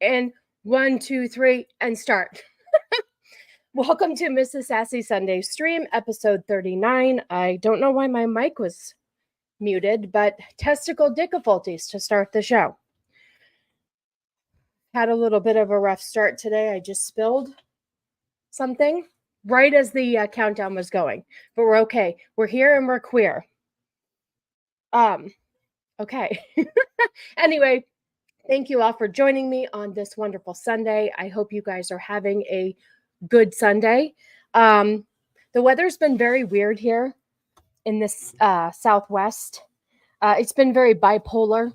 And 1, 2, 3, and start. Welcome to Mrs. Sassy Sunday Stream, episode 39. I don't know why my mic was muted, but testicle difficulties to start the show. Had a little bit of a rough start today. I just spilled something right as the countdown was going, but we're okay. We're here and we're queer. Okay. Anyway, thank you all for joining me on this wonderful Sunday. I hope you guys are having a good Sunday. The weather's been very weird here in this Southwest. It's been very bipolar,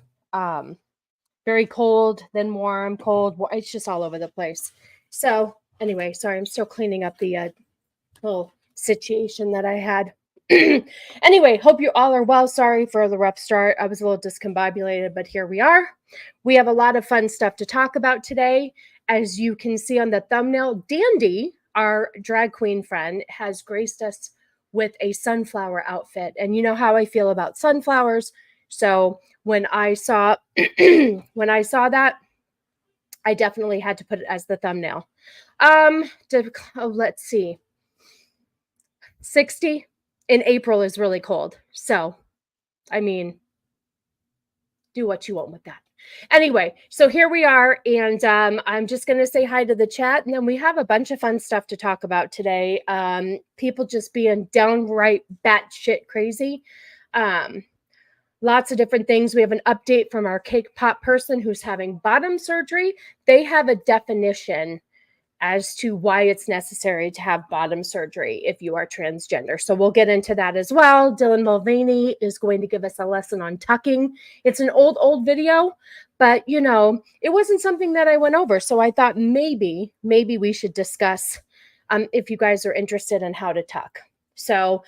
very cold, then warm, cold. It's just all over the place. So anyway, sorry, I'm still cleaning up the little situation that I had. Anyway, hope you all are well. Sorry for the rough start. I was a little discombobulated, but here we are. We have a lot of fun stuff to talk about today. As you can see on the thumbnail, Dandy, our drag queen friend, has graced us with a sunflower outfit. And you know how I feel about sunflowers. So when I saw that, I definitely had to put it as the thumbnail. Let's see. 60 in April is really cold. So, I mean, do what you want with that. Anyway, so here we are, and I'm just going to say hi to the chat, and then we have a bunch of fun stuff to talk about today. People just being downright batshit crazy. Lots of different things. We have an update from our cake pop person who's having bottom surgery. They have a definition as to why it's necessary to have bottom surgery if you are transgender. So we'll get into that as well. Dylan Mulvaney is going to give us a lesson on tucking. It's an old video, but you know, it wasn't something that I went over. So I thought maybe we should discuss if you guys are interested in how to tuck. So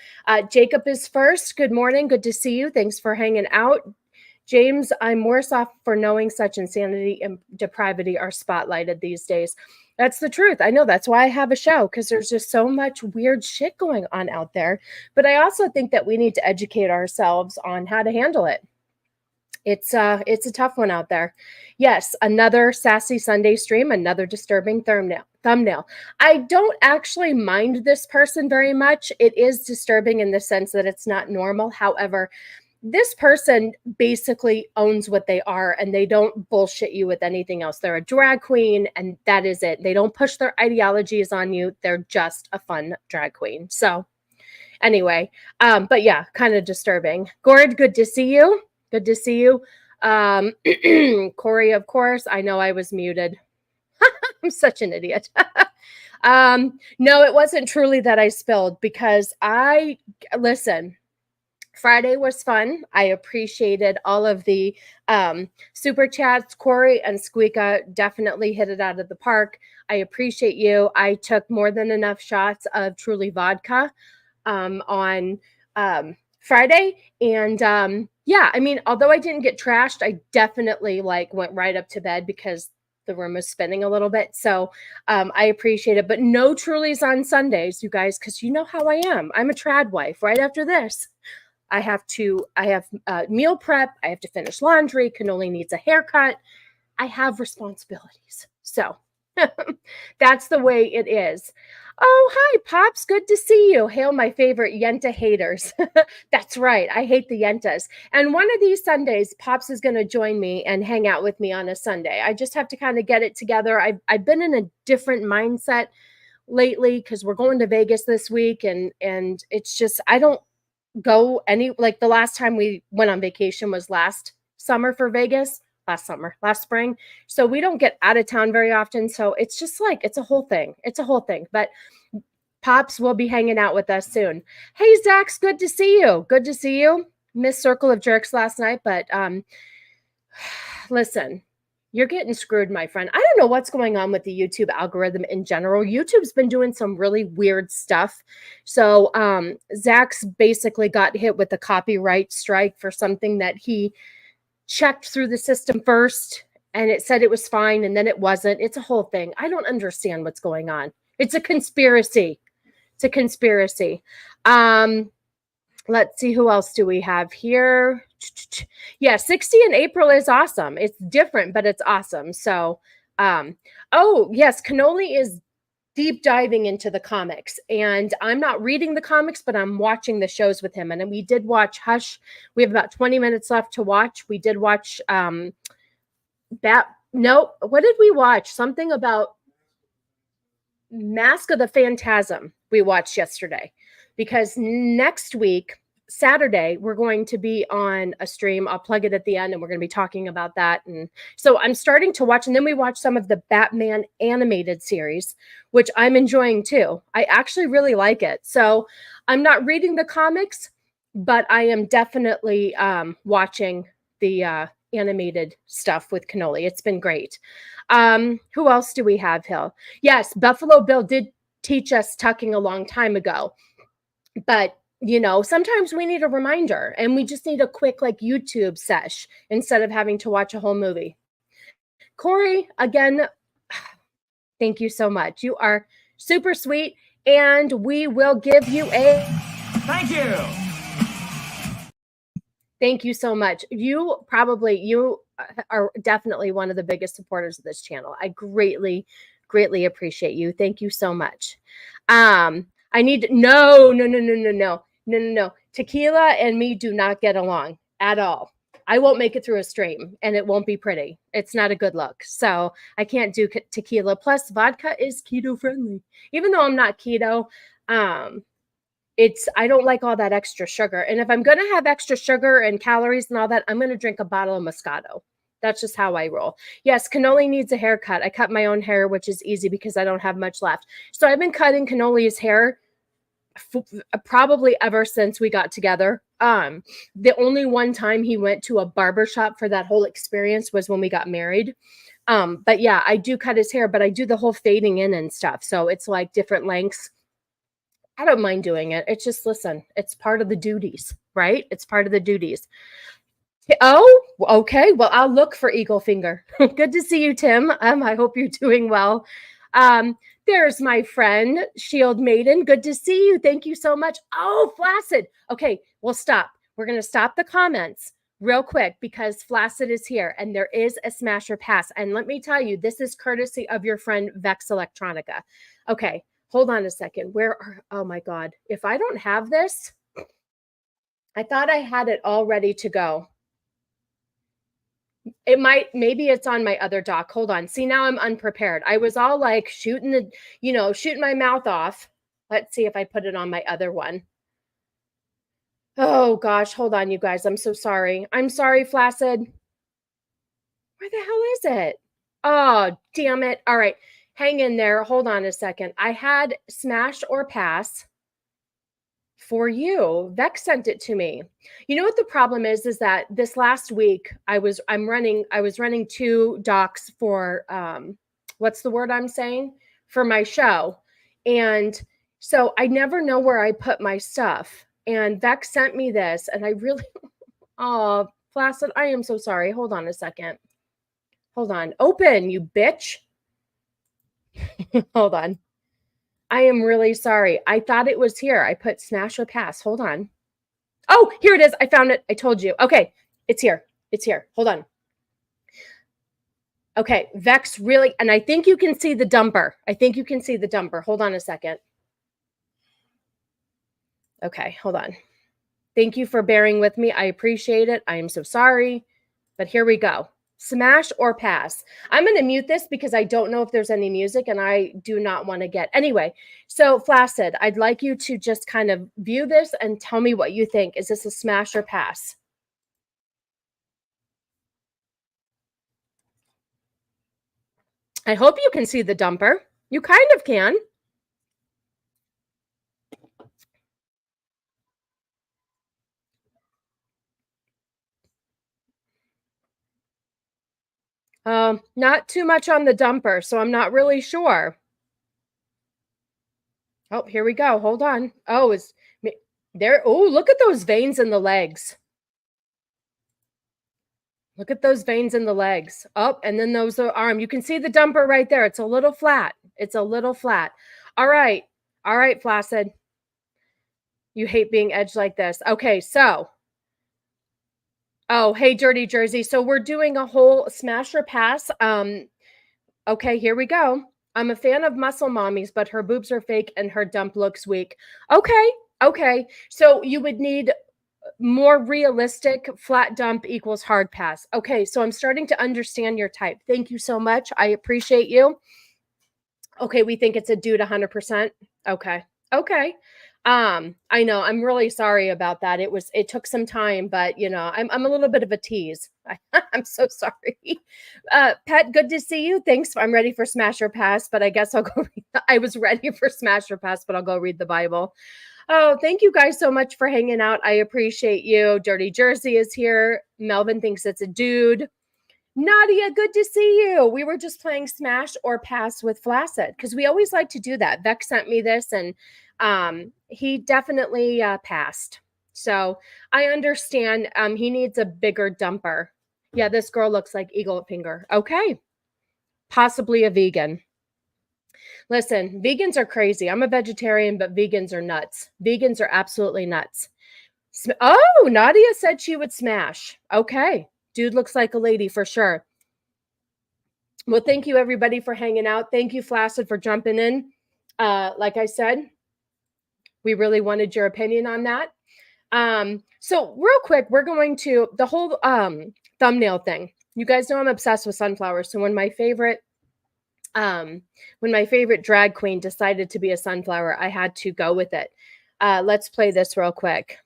Jacob is first. Good morning. Good to see you. Thanks for hanging out. James, I'm worse off for knowing such insanity and depravity are spotlighted these days. That's the truth. I know, that's why I have a show, because there's just so much weird shit going on out there. But I also think that we need to educate ourselves on how to handle it. It's a tough one out there. Yes, another sassy Sunday stream, another disturbing thumbnail. I don't actually mind this person very much. It is disturbing in the sense that it's not normal. However, this person basically owns what they are, and they don't bullshit you with anything else. They're a drag queen, and that is it. They don't push their ideologies on you. They're just a fun drag queen. So anyway, but yeah, kind of disturbing. Gord, good to see you. Good to see you. Corey, of course. I know I was muted. I'm such an idiot. No, it wasn't truly that I spilled, because listen, Friday was fun. I appreciated all of the super chats. Corey and Squeaka definitely hit it out of the park. I appreciate you. I took more than enough shots of Truly vodka on Friday. And yeah, I mean, although I didn't get trashed, I definitely went right up to bed because the room was spinning a little bit. So I appreciate it. But no Trulies on Sundays, you guys, because you know how I am. I'm a trad wife. Right after this, I have meal prep. I have to finish laundry. Cannoli needs a haircut. I have responsibilities. So that's the way it is. Oh, hi, Pops. Good to see you. Hail my favorite Yenta haters. That's right. I hate the Yentas. And one of these Sundays, Pops is going to join me and hang out with me on a Sunday. I just have to kind of get it together. I've been in a different mindset lately because we're going to Vegas this week. And it's just, I don't go the last time we went on vacation was last spring. So we don't get out of town very often. So it's just it's a whole thing. But Pops will be hanging out with us soon. Hey, Zax, good to see you. Good to see you. Missed Circle of Jerks last night, but listen, you're getting screwed, my friend. I don't know what's going on with the YouTube algorithm in general. YouTube's been doing some really weird stuff. So Zach's basically got hit with a copyright strike for something that he checked through the system first, and it said it was fine, and then it wasn't. It's a whole thing. I don't understand what's going on. It's a conspiracy. Let's see, who else do we have here? Yeah, 60 in April is awesome. It's different, but it's awesome. So Oh, yes, Cannoli is deep diving into the comics, and I'm not reading the comics, but I'm watching the shows with him. And then we did watch Hush. We have about 20 minutes left to watch. We did watch what did we watch? Something about Mask of the Phantasm we watched yesterday, because next week, Saturday, we're going to be on a stream. I'll plug it at the end, and we're going to be talking about that. And so I'm starting to watch, and then we watch some of the Batman animated series, which I'm enjoying too. I actually really like it. So I'm not reading the comics, but I am definitely watching the animated stuff with Cannoli. It's been great. Who else do we have, Hill? Yes, Buffalo Bill did teach us tucking a long time ago, but you know, sometimes we need a reminder, and we just need a quick like YouTube sesh instead of having to watch a whole movie. Corey, again, thank you so much. You are super sweet, and we will give you a thank you. Thank you so much. You are definitely one of the biggest supporters of this channel. I greatly appreciate you. Thank you so much. I need no. Tequila and me do not get along at all. I won't make it through a stream, and it won't be pretty. It's not a good look. So I can't do tequila. Plus, vodka is keto friendly. Even though I'm not keto, I don't like all that extra sugar. And if I'm going to have extra sugar and calories and all that, I'm going to drink a bottle of Moscato. That's just how I roll. Yes, Cannoli needs a haircut. I cut my own hair, which is easy because I don't have much left. So I've been cutting Cannoli's hair probably ever since we got together. The only one time he went to a barbershop for that whole experience was when we got married. But yeah, I do cut his hair, but I do the whole fading in and stuff. So it's like different lengths. I don't mind doing it. It's just, listen, it's part of the duties, right? It's part of the duties. Oh, okay. Well, I'll look for Eagle Finger. Good to see you, Tim. I hope you're doing well. There's my friend, Shield Maiden. Good to see you. Thank you so much. Oh, Flaccid. Okay, we'll stop. We're going to stop the comments real quick because Flaccid is here and there is a smasher pass. And let me tell you, this is courtesy of your friend Vex Electronica. Okay, hold on a second. Oh my God. If I don't have this, I thought I had it all ready to go. Maybe it's on my other dock. Hold on. See, now I'm unprepared. I was all like shooting my mouth off. Let's see if I put it on my other one. Oh gosh, hold on, you guys. I'm so sorry. I'm sorry, Flaccid. Where the hell is it? Oh, damn it. All right. Hang in there. Hold on a second. I had smash or pass for you. Vex sent it to me. You know what the problem is that this last week I was running 2 docs for what's the word I'm saying? For my show. And so I never know where I put my stuff. And Vex sent me this, and I really oh, Flaccid, I am so sorry. Hold on a second. Hold on. Open, you bitch. Hold on. I am really sorry. I thought it was here. I put smash or pass. Hold on. Oh, here it is. I found it. I told you. Okay. It's here. It's here. Hold on. Okay. Vex really, and I think you can see the dumper. Hold on a second. Okay. Hold on. Thank you for bearing with me. I appreciate it. I am so sorry. But here we go. Smash or pass. I'm going to mute this because I don't know if there's any music and I do not want to get. Anyway, so Flaccid, I'd like you to just kind of view this and tell me what you think. Is this a smash or pass? I hope you can see the dumper. You kind of can. Not too much on the dumper, so I'm not really sure. Oh, here we go. Hold on. Oh, it's there. Oh, look at those veins in the legs. Look at those veins in the legs. Oh, and then those are arm. You can see the dumper right there. It's a little flat. It's a little flat. All right. All right, Flaccid. You hate being edged like this. Okay, so. Oh, hey, Dirty Jersey. So we're doing a whole smash or pass. Okay, here we go. I'm a fan of muscle mommies, but her boobs are fake and her dump looks weak. Okay. So you would need more realistic. Flat dump equals hard pass. Okay, so I'm starting to understand your type. Thank you so much. I appreciate you. Okay, we think it's a dude 100%. Okay. I know. I'm really sorry about that. It took some time, but I'm a little bit of a tease. I'm so sorry. Pet, good to see you. Thanks. I'm ready for Smash or Pass, but I guess I'll go I was ready for Smash or Pass, but I'll go read the Bible. Oh, thank you guys so much for hanging out. I appreciate you. Dirty Jersey is here. Melvin thinks it's a dude. Nadia, good to see you. We were just playing Smash or Pass with Flaccid because we always like to do that. Beck sent me this and he definitely passed. So I understand he needs a bigger dumper. Yeah, this girl looks like Eagle Finger. Okay. Possibly a vegan. Listen, vegans are crazy. I'm a vegetarian, but vegans are nuts. Vegans are absolutely nuts. Oh, Nadia said she would smash. Okay. Dude looks like a lady for sure. Well, thank you everybody for hanging out. Thank you, Flaccid, for jumping in. Like I said, we really wanted your opinion on that. So real quick, we're going to the whole thumbnail thing. You guys know I'm obsessed with sunflowers. So when my favorite drag queen decided to be a sunflower, I had to go with it. Let's play this real quick.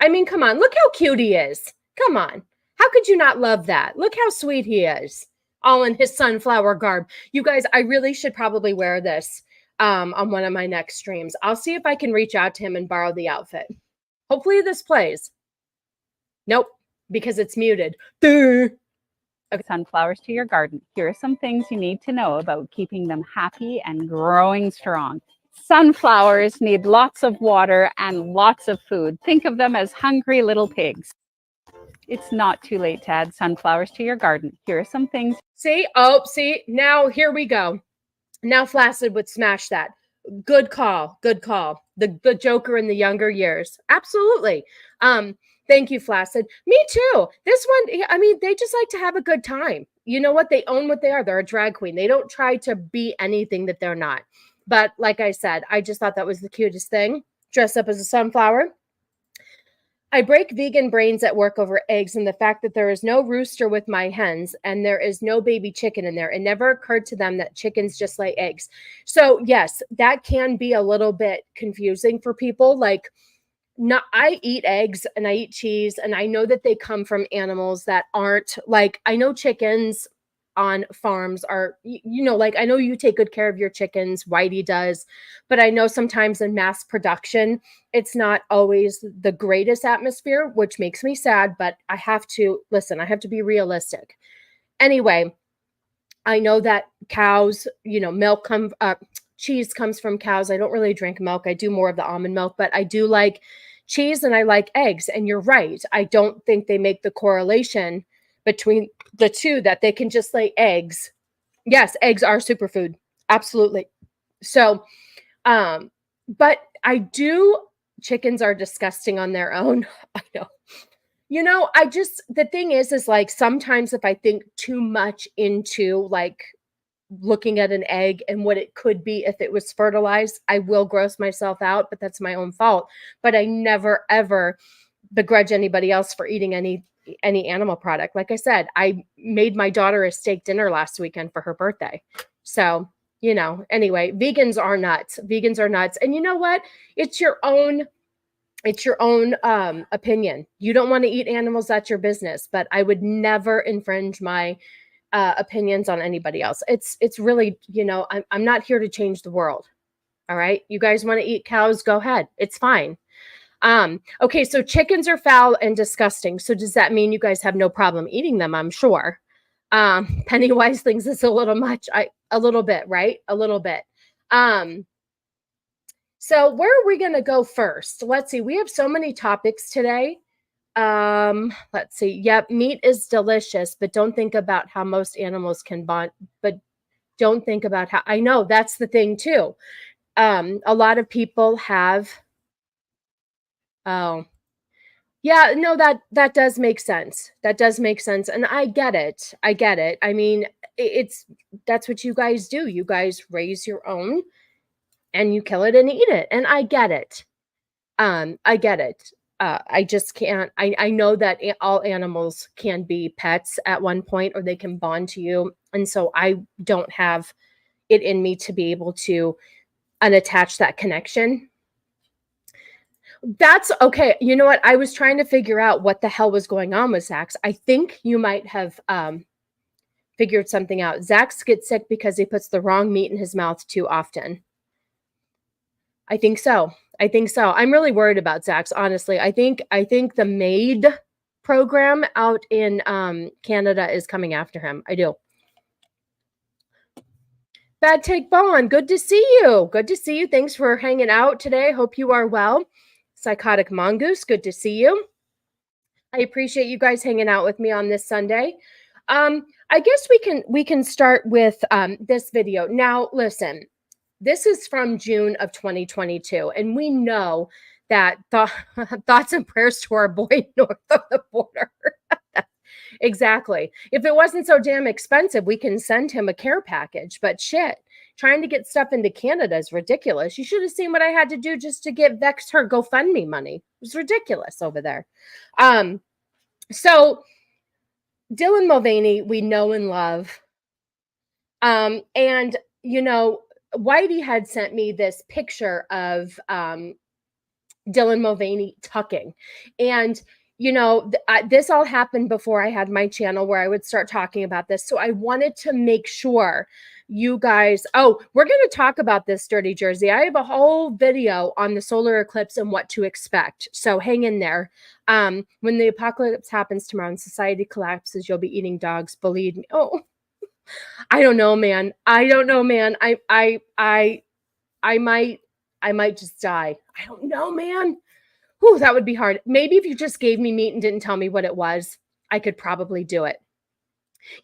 I mean, come on, look how cute he is. Come on. How could you not love that? Look how sweet he is, all in his sunflower garb. You guys, I really should probably wear this on one of my next streams. I'll see if I can reach out to him and borrow the outfit. Hopefully this plays. Nope, because it's muted. Okay. Sunflowers to your garden. Here are some things you need to know about keeping them happy and growing strong. Sunflowers need lots of water and lots of food. Think of them as hungry little pigs. It's not too late to add sunflowers to your garden. Here are some things. See, now here we go. Now Flaccid would smash that. Good call. The Joker in the younger years. Absolutely. Thank you, Flaccid. Me too. This one, I mean, they just like to have a good time. You know what? They own what they are. They're a drag queen. They don't try to be anything that they're not. But like I said, I just thought that was the cutest thing. Dress up as a sunflower. I break vegan brains at work over eggs and the fact that there is no rooster with my hens and there is no baby chicken in there. It never occurred to them that chickens just lay eggs. So yes, that can be a little bit confusing for people. Like, I eat eggs and I eat cheese and I know that they come from animals that aren't like, I know chickens on farms are, like I know you take good care of your chickens, Whitey does, but I know sometimes in mass production, it's not always the greatest atmosphere, which makes me sad, but I have to be realistic. Anyway, I know that cows, milk cheese comes from cows. I don't really drink milk. I do more of the almond milk, but I do like cheese and I like eggs. And you're right. I don't think they make the correlation between the two that they can just lay eggs. Yes, eggs are superfood. Absolutely. So, but chickens are disgusting on their own. I know. The thing is like sometimes if I think too much into like looking at an egg and what it could be if it was fertilized, I will gross myself out, but that's my own fault. But I never, ever begrudge anybody else for eating any animal product. Like I said, I made my daughter a steak dinner last weekend for her birthday. So, anyway, vegans are nuts. And you know what? It's your own opinion. You don't want to eat animals, that's your business. But I would never infringe my opinions on anybody else. It's really, I'm not here to change the world. All right. You guys want to eat cows? Go ahead. It's fine. Okay. So chickens are foul and disgusting. So does that mean you guys have no problem eating them? I'm sure. Pennywise thinks it's a little much. A little bit, right? A little bit. So where are we going to go first? Let's see. We have so many topics today. Let's see. Yep. Meat is delicious, but don't think about how most animals can bond, but don't think about how, I know that's the thing too. A lot of people have, Yeah, no, that does make sense. That does make sense. And I get it. I get it. I mean, it's that's what you guys do. You guys raise your own and you kill it and eat it. And I get it. I get it. I just can't. I know that all animals can be pets at one point, or they can bond to you, and so I don't have it in me to be able to unattach that connection. That's okay. You know what? I was trying to figure out what the hell was going on with Zach's. I think you might have figured something out. Zach's gets sick because he puts the wrong meat in his mouth too often. I think so. I think so. I'm really worried about Zach's, honestly. I think the MAID program out in Canada is coming after him. I do. Bad Take Bond, good to see you. Good to see you. Thanks for hanging out today. Hope you are well. Psychotic Mongoose, good to see you. I appreciate you guys hanging out with me on this Sunday. I guess we can start with this video. Now, listen, this is from June of 2022, and we know that thoughts and prayers to our boy north of the border. Exactly. If it wasn't so damn expensive, we can send him a care package. But shit, trying to get stuff into Canada is ridiculous. You should have seen what I had to do just to get Vex her GoFundMe money. It was ridiculous over there. So Dylan Mulvaney, we know and love. And, you know, Whitey had sent me this picture of Dylan Mulvaney tucking. And, you know, this all happened before I had my channel where I would start talking about this. So I wanted to make sure you guys, we're going to talk about this Dirty Jersey. I have a whole video on the solar eclipse and what to expect. So hang in there. When the apocalypse happens tomorrow and society collapses, you'll be eating dogs. Believe me. Oh, I don't know, man. I don't know, man. I might just die. I don't know, man. Whew, that would be hard. Maybe if you just gave me meat and didn't tell me what it was, I could probably do it.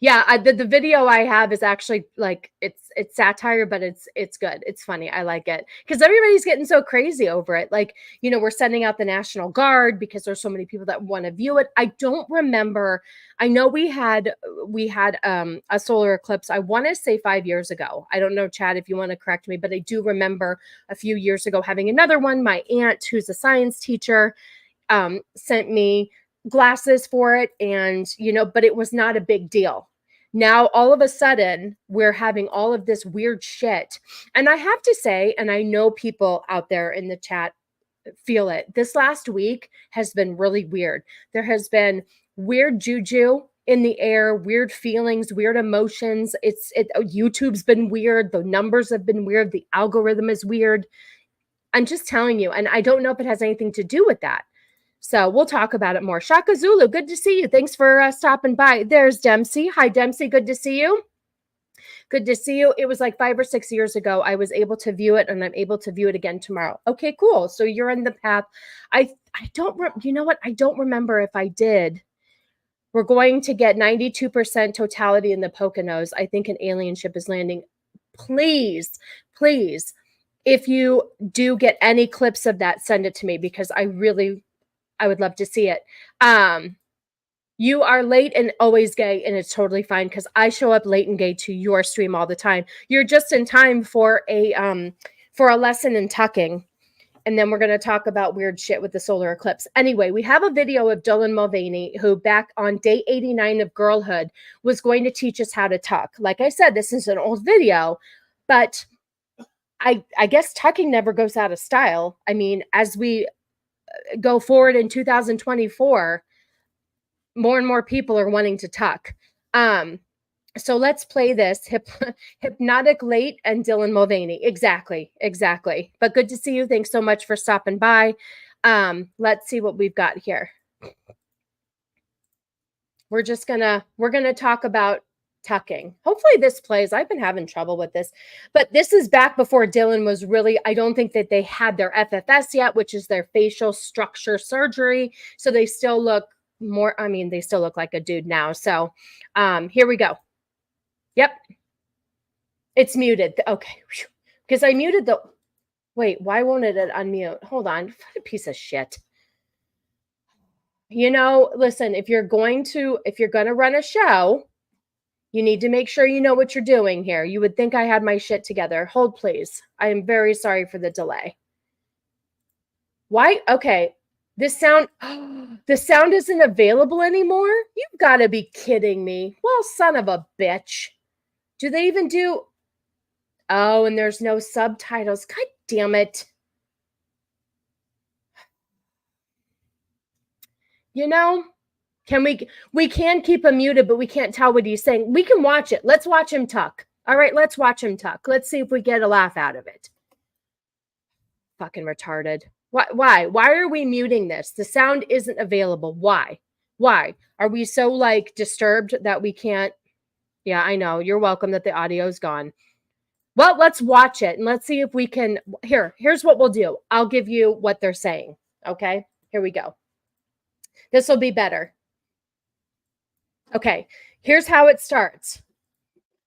Yeah, the video I have is actually like it's satire, but it's good. It's funny. I like it because everybody's getting so crazy over it. Like, you know, we're sending out the National Guard because there's so many people that want to view it. I don't remember. I know we had a solar eclipse. I want to say 5 years ago. I don't know, Chad, if you want to correct me, but I do remember a few years ago having another one. My aunt, who's a science teacher, sent me glasses for it, and you know, but it was not a big deal. Now all of a sudden we're having all of this weird shit, and I have to say, and I know people out there in the chat feel it, this last week has been really weird. There has been weird juju in the air, weird feelings, weird emotions. YouTube's been weird, the numbers have been weird, the algorithm is weird. I'm just telling you, and I don't know if it has anything to do with that. So we'll talk about it more. Shaka Zulu, good to see you. Thanks for stopping by. There's Dempsey. Hi, Dempsey. Good to see you. Good to see you. It was like 5 or 6 years ago. I was able to view it, and I'm able to view it again tomorrow. Okay, cool. So you're in the path. I don't, you know what? I don't remember if I did. We're going to get 92% totality in the Poconos. I think an alien ship is landing. Please, please, if you do get any clips of that, send it to me because I would love to see it. You are late and always gay, and it's totally fine because I show up late and gay to your stream all the time. You're just in time for a lesson in tucking, and then we're going to talk about weird shit with the solar eclipse. Anyway, we have a video of Dylan Mulvaney, who back on day 89 of girlhood was going to teach us how to tuck. Like I said, this is an old video, but I guess tucking never goes out of style. I mean, as we go forward in 2024, more and more people are wanting to tuck. So let's play this. Hypnotic Late and Dylan Mulvaney. Exactly. But good to see you. Thanks so much for stopping by. Let's see what we've got here. We're gonna talk about tucking. Hopefully this plays. I've been having trouble with this, but this is back before Dylan was really, I don't think that they had their FFS yet, which is their facial structure surgery. So they still look more, I mean, they still look like a dude now. So here we go. Yep. It's muted. Okay. Because I muted the, wait, why won't it unmute? Hold on. What a piece of shit. You know, listen, if you're going to run a show, you need to make sure you know what you're doing here. You would think I had my shit together. Hold, please. I am very sorry for the delay. Why? Okay. This sound, the sound isn't available anymore? You've got to be kidding me. Well, son of a bitch. Do they even do? Oh, and there's no subtitles. God damn it. You know, we can keep him muted, but we can't tell what he's saying. We can watch it. Let's watch him talk. All right, let's watch him talk. Let's see if we get a laugh out of it. Fucking retarded. Why are we muting this? The sound isn't available. Why are we so like disturbed that we can't? Yeah, I know. You're welcome that the audio's gone. Well, let's watch it and let's see if we can. Here's what we'll do. I'll give you what they're saying. Okay, here we go. This will be better. Okay, here's how it starts.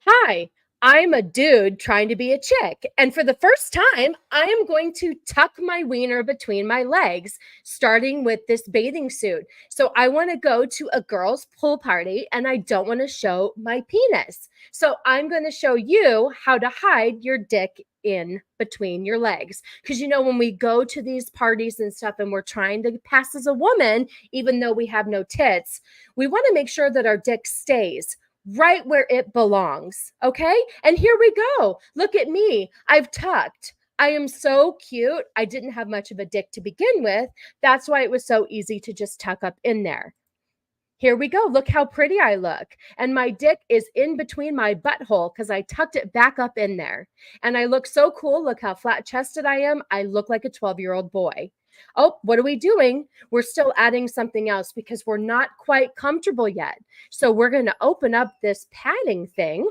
Hi, I'm a dude trying to be a chick. And for the first time, I am going to tuck my wiener between my legs, starting with this bathing suit. So I want to go to a girl's pool party and I don't want to show my penis. So I'm going to show you how to hide your dick in between your legs. Because, you know, when we go to these parties and stuff and we're trying to pass as a woman, even though we have no tits, we want to make sure that our dick stays right where it belongs. Okay. And here we go. Look at me. I've tucked. I am so cute. I didn't have much of a dick to begin with. That's why it was so easy to just tuck up in there. Here we go. Look how pretty I look. And my dick is in between my butthole because I tucked it back up in there. And I look so cool. Look how flat chested I am. I look like a 12-year-old boy. Oh, what are we doing? We're still adding something else because we're not quite comfortable yet. So we're going to open up this padding thing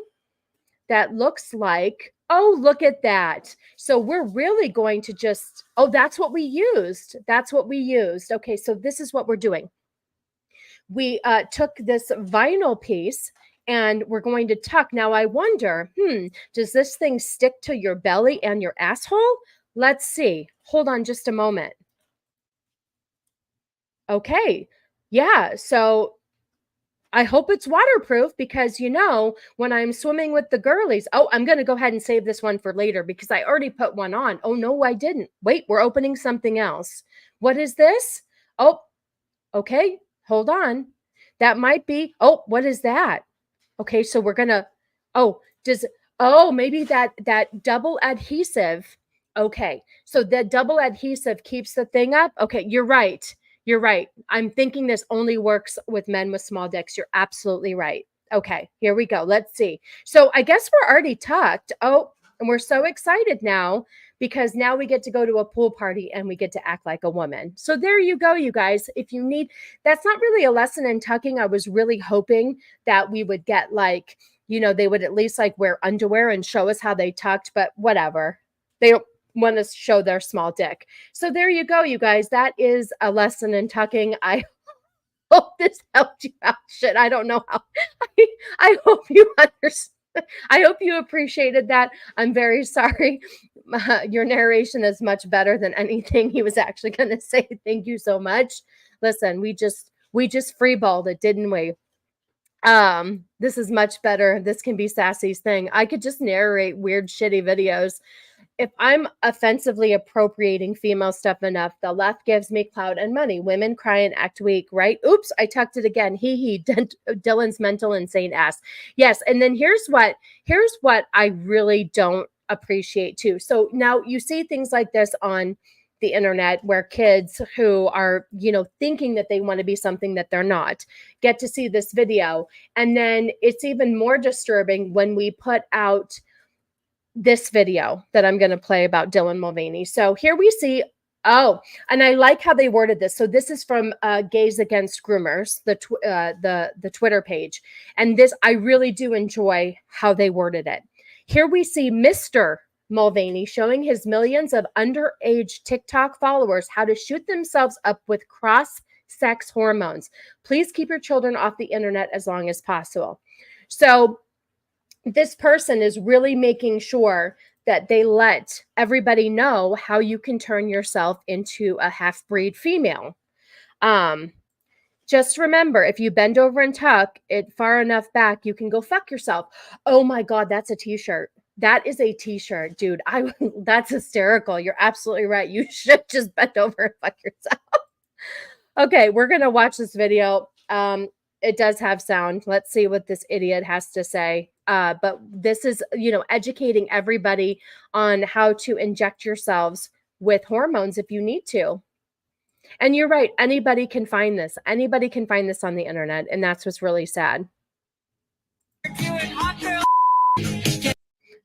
that looks like, oh, look at that. So we're really going to just, oh, that's what we used. That's what we used. Okay, so this is what we're doing. We took this vinyl piece and we're going to tuck. Now I wonder, does this thing stick to your belly and your asshole? Let's see. Hold on just a moment. Okay. Yeah. So I hope it's waterproof because, you know, when I'm swimming with the girlies, oh, I'm going to go ahead and save this one for later because I already put one on. Oh, no, I didn't. Wait, we're opening something else. What is this? Oh, okay. Hold on. That might be, oh, what is that? Okay. So we're going to, maybe that double adhesive. Okay. So the double adhesive keeps the thing up. Okay. You're right. You're right. I'm thinking this only works with men with small dicks. You're absolutely right. Okay, here we go. Let's see. So I guess we're already tucked. Oh, and we're so excited now because now we get to go to a pool party and we get to act like a woman. So there you go, you guys. If you need, that's not really a lesson in tucking. I was really hoping that we would get like, you know, they would at least like wear underwear and show us how they tucked, but whatever. They don't want to show their small dick. So there you go, you guys. That is a lesson in tucking. I hope this helped you out. Shit, I don't know how. I hope you understand. I hope you appreciated that. I'm very sorry. Your narration is much better than anything he was actually going to say. Thank you so much. Listen, we just freeballed it, didn't we? This is much better. This can be Sassy's thing. I could just narrate weird, shitty videos. If I'm offensively appropriating female stuff enough, the left gives me clout and money. Women cry and act weak, right? Oops, I tucked it again. Dylan's mental insane ass. Yes, and then here's what I really don't appreciate too. So now you see things like this on the internet where kids who are, you know, thinking that they want to be something that they're not get to see this video. And then it's even more disturbing when we put out this video that I'm going to play about Dylan Mulvaney. So here we see, and I like how they worded this. So this is from Gays Against Groomers, the Twitter page. And this, I really do enjoy how they worded it. Here we see Mr. Mulvaney showing his millions of underage TikTok followers how to shoot themselves up with cross-sex hormones. Please keep your children off the internet as long as possible. So this person is really making sure that they let everybody know how you can turn yourself into a half-breed female. Just remember, if you bend over and tuck it far enough back, you can go fuck yourself. Oh my God, that's a t-shirt. That is a t-shirt, dude. That's hysterical. You're absolutely right. You should just bend over and fuck yourself. Okay, we're going to watch this video. It does have sound. Let's see what this idiot has to say. But this is, educating everybody on how to inject yourselves with hormones if you need to. And you're right. Anybody can find this. Anybody can find this on the internet. And that's what's really sad.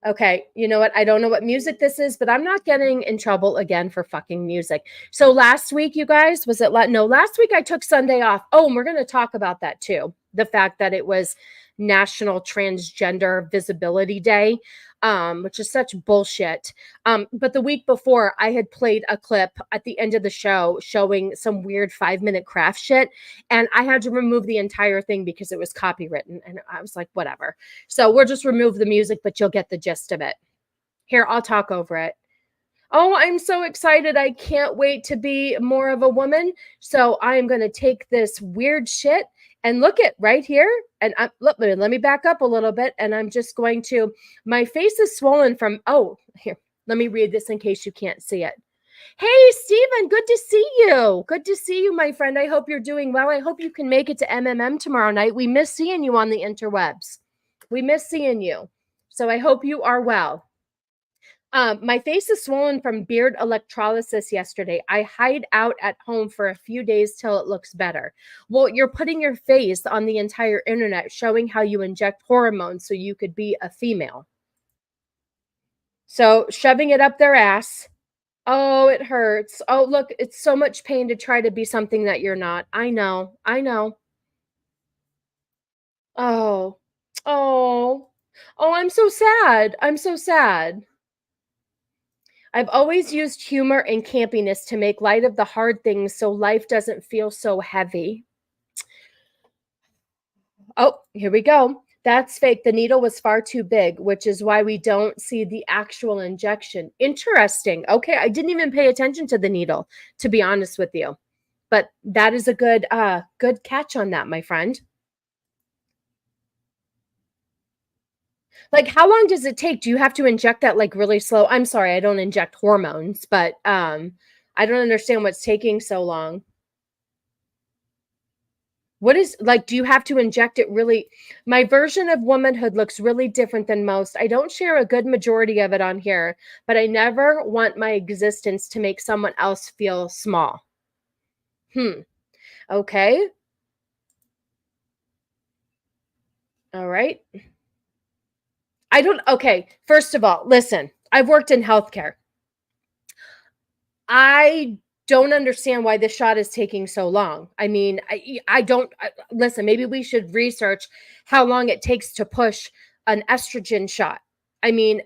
Okay, you know what? I don't know what music this is, but I'm not getting in trouble again for fucking music. So last week, you guys, last week I took Sunday off. Oh, and we're going to talk about that too. The fact that it was National Transgender Visibility Day, which is such bullshit. But the week before, I had played a clip at the end of the show showing some weird 5-minute craft shit. And I had to remove the entire thing because it was copywritten. And I was like, whatever. So we'll just remove the music, but you'll get the gist of it. Here, I'll talk over it. Oh, I'm so excited. I can't wait to be more of a woman. So I am going to take this weird shit and look at right here. And let me back up a little bit. And I'm just going to, my face is swollen from, here, let me read this in case you can't see it. Hey, Stephen, good to see you. Good to see you, my friend. I hope you're doing well. I hope you can make it to MMM tomorrow night. We miss seeing you on the interwebs. We miss seeing you. So I hope you are well. My face is swollen from beard electrolysis yesterday. I hide out at home for a few days till it looks better. Well, you're putting your face on the entire internet showing how you inject hormones so you could be a female. So shoving it up their ass. Oh, it hurts. Oh, look, it's so much pain to try to be something that you're not. I know. Oh, I'm so sad. I'm so sad. I've always used humor and campiness to make light of the hard things so life doesn't feel so heavy. Oh, here we go. That's fake. The needle was far too big, which is why we don't see the actual injection. Interesting. Okay, I didn't even pay attention to the needle, to be honest with you. But that is a good catch on that, my friend. Like, how long does it take? Do you have to inject that like really slow? I'm sorry, I don't inject hormones, but I don't understand what's taking so long. What is, like, do you have to inject it really? My version of womanhood looks really different than most. I don't share a good majority of it on here, but I never want my existence to make someone else feel small. Okay. All right. Okay, first of all, listen, I've worked in healthcare. I don't understand why this shot is taking so long. I mean, listen, maybe we should research how long it takes to push an estrogen shot. I mean,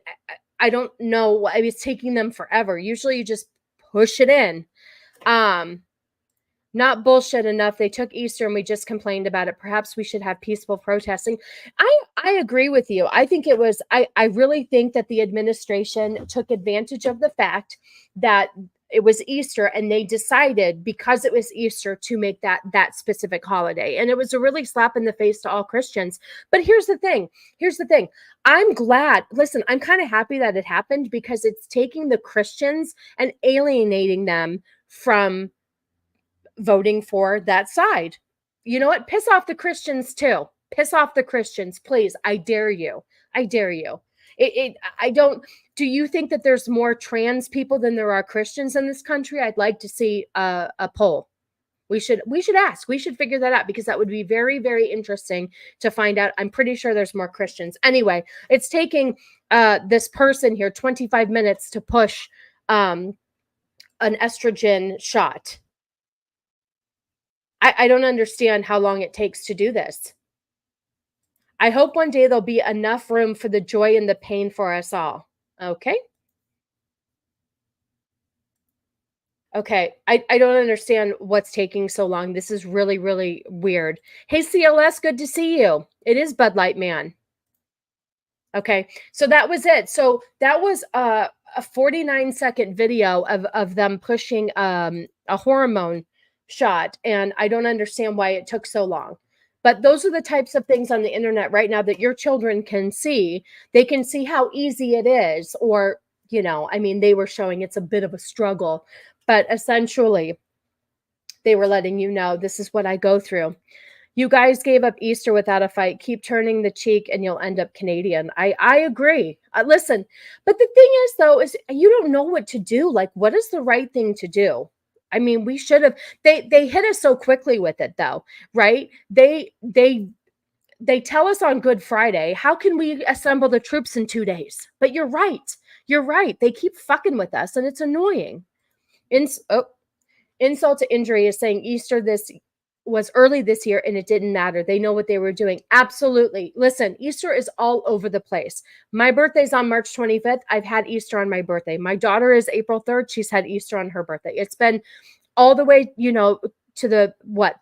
I don't know. I mean, it's taking them forever. Usually you just push it in. Not bullshit enough. They took Easter and we just complained about it. Perhaps we should have peaceful protesting. I agree with you. I think it was, I really think that the administration took advantage of the fact that it was Easter and they decided because it was Easter to make that specific holiday. And it was a really slap in the face to all Christians. But here's the thing. I'm glad. Listen, I'm kind of happy that it happened because it's taking the Christians and alienating them from voting for that side. You know what? Piss off the Christians too. Piss off the Christians, please. I dare you. Do you think that there's more trans people than there are Christians in this country? I'd like to see a poll. We should ask. We should figure that out because that would be very, very interesting to find out. I'm pretty sure there's more Christians. Anyway, it's taking this person here 25 minutes to push an estrogen shot. I don't understand how long it takes to do this. I hope one day there'll be enough room for the joy and the pain for us all. Okay. Okay. I don't understand what's taking so long. This is really, really weird. Hey, CLS, good to see you. It is Bud Light Man. Okay. So that was it. So that was a 49-second video of them pushing a hormone shot, and I don't understand why it took so long. But those are the types of things on the internet right now that your children can see. They can see how easy it is, or, I mean, they were showing it's a bit of a struggle, but essentially they were letting you know, this is what I go through. You guys gave up Easter without a fight. Keep turning the cheek and you'll end up Canadian. I agree. Listen, but the thing is, though, is you don't know what to do. Like, what is the right thing to do? I mean, we should have, they hit us so quickly with it, though, right? They tell us on Good Friday, how can we assemble the troops in 2 days? But you're right. You're right. They keep fucking with us, and it's annoying. Insult to injury is saying Easter this was early this year and it didn't matter. They know what they were doing. Absolutely. Listen, Easter is all over the place. My birthday's on March 25th. I've had Easter on my birthday. My daughter is April 3rd. She's had Easter on her birthday. It's been all the way, to the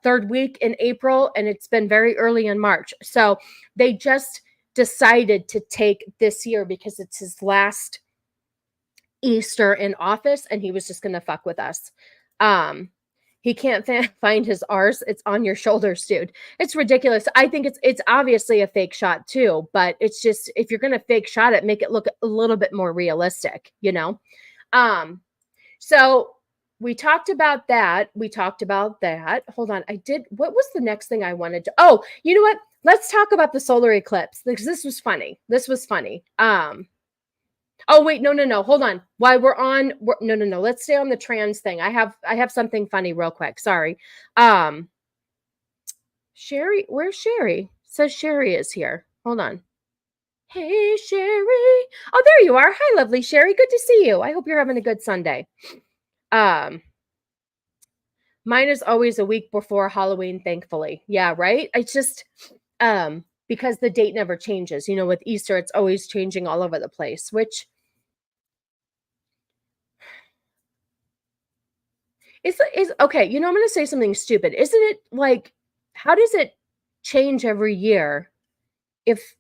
third week in April, and it's been very early in March. So they just decided to take this year because it's his last Easter in office, and he was just going to fuck with us. He can't find his arse. It's on your shoulders, dude. It's ridiculous. I think it's obviously a fake shot too, but it's just, if you're going to fake shot it, make it look a little bit more realistic, So we talked about that. Hold on. What was the next thing I wanted to, oh, you know what? Let's talk about the solar eclipse, because this was funny. Oh, wait, no. Hold on. While no. Let's stay on the trans thing. I have something funny real quick. Sorry. Sherry, where's Sherry? It says Sherry is here. Hold on. Hey, Sherry. Oh, there you are. Hi, lovely Sherry. Good to see you. I hope you're having a good Sunday. Mine is always a week before Halloween, thankfully. Yeah, right? It's just because the date never changes. With Easter, it's always changing all over the place, which is okay. I'm going to say something stupid. Isn't it like, how does it change every year if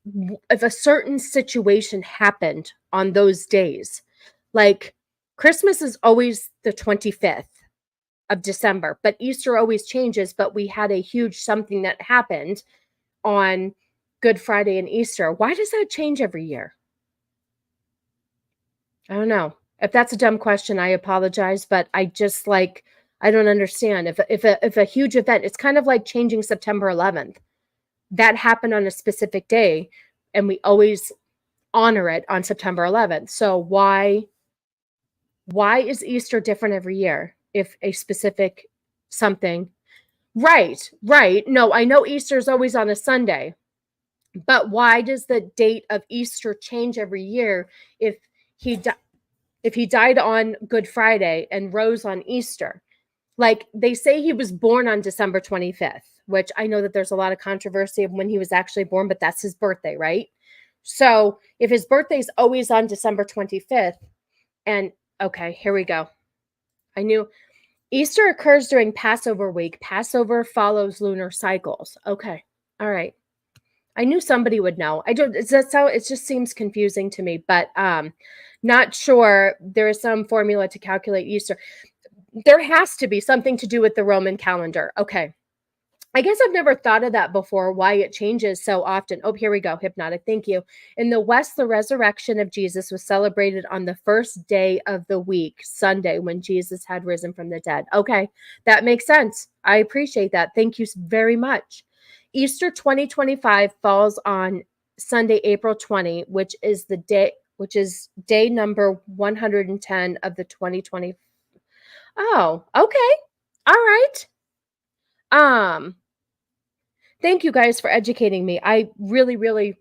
a certain situation happened on those days? Like, Christmas is always the 25th of December, but Easter always changes. But we had a huge something that happened on Good Friday and Easter. Why does that change every year? I don't know. If that's a dumb question, I apologize, but I just I don't understand. If a huge event, it's kind of like changing September 11th. That happened on a specific day, and we always honor it on September 11th. So why is Easter different every year if a specific something? Right. No, I know Easter is always on a Sunday, but why does the date of Easter change every year if he died on Good Friday and rose on Easter? Like, they say he was born on December 25th, which I know that there's a lot of controversy of when he was actually born, but that's his birthday, right? So if his birthday is always on December 25th, and okay, here we go. I knew Easter occurs during Passover week. Passover follows lunar cycles. Okay. All right. I knew somebody would know. That's how it just seems confusing to me, but not sure. There is some formula to calculate Easter. There has to be something to do with the Roman calendar. Okay. I guess I've never thought of that before, why it changes so often. Oh, here we go. Hypnotic. Thank you. In the West, the resurrection of Jesus was celebrated on the first day of the week, Sunday, when Jesus had risen from the dead. Okay. That makes sense. I appreciate that. Thank you very much. Easter 2025 falls on Sunday, April 20, which is day number 110 of the 2020. Oh, okay. All right. Thank you guys for educating me. I really,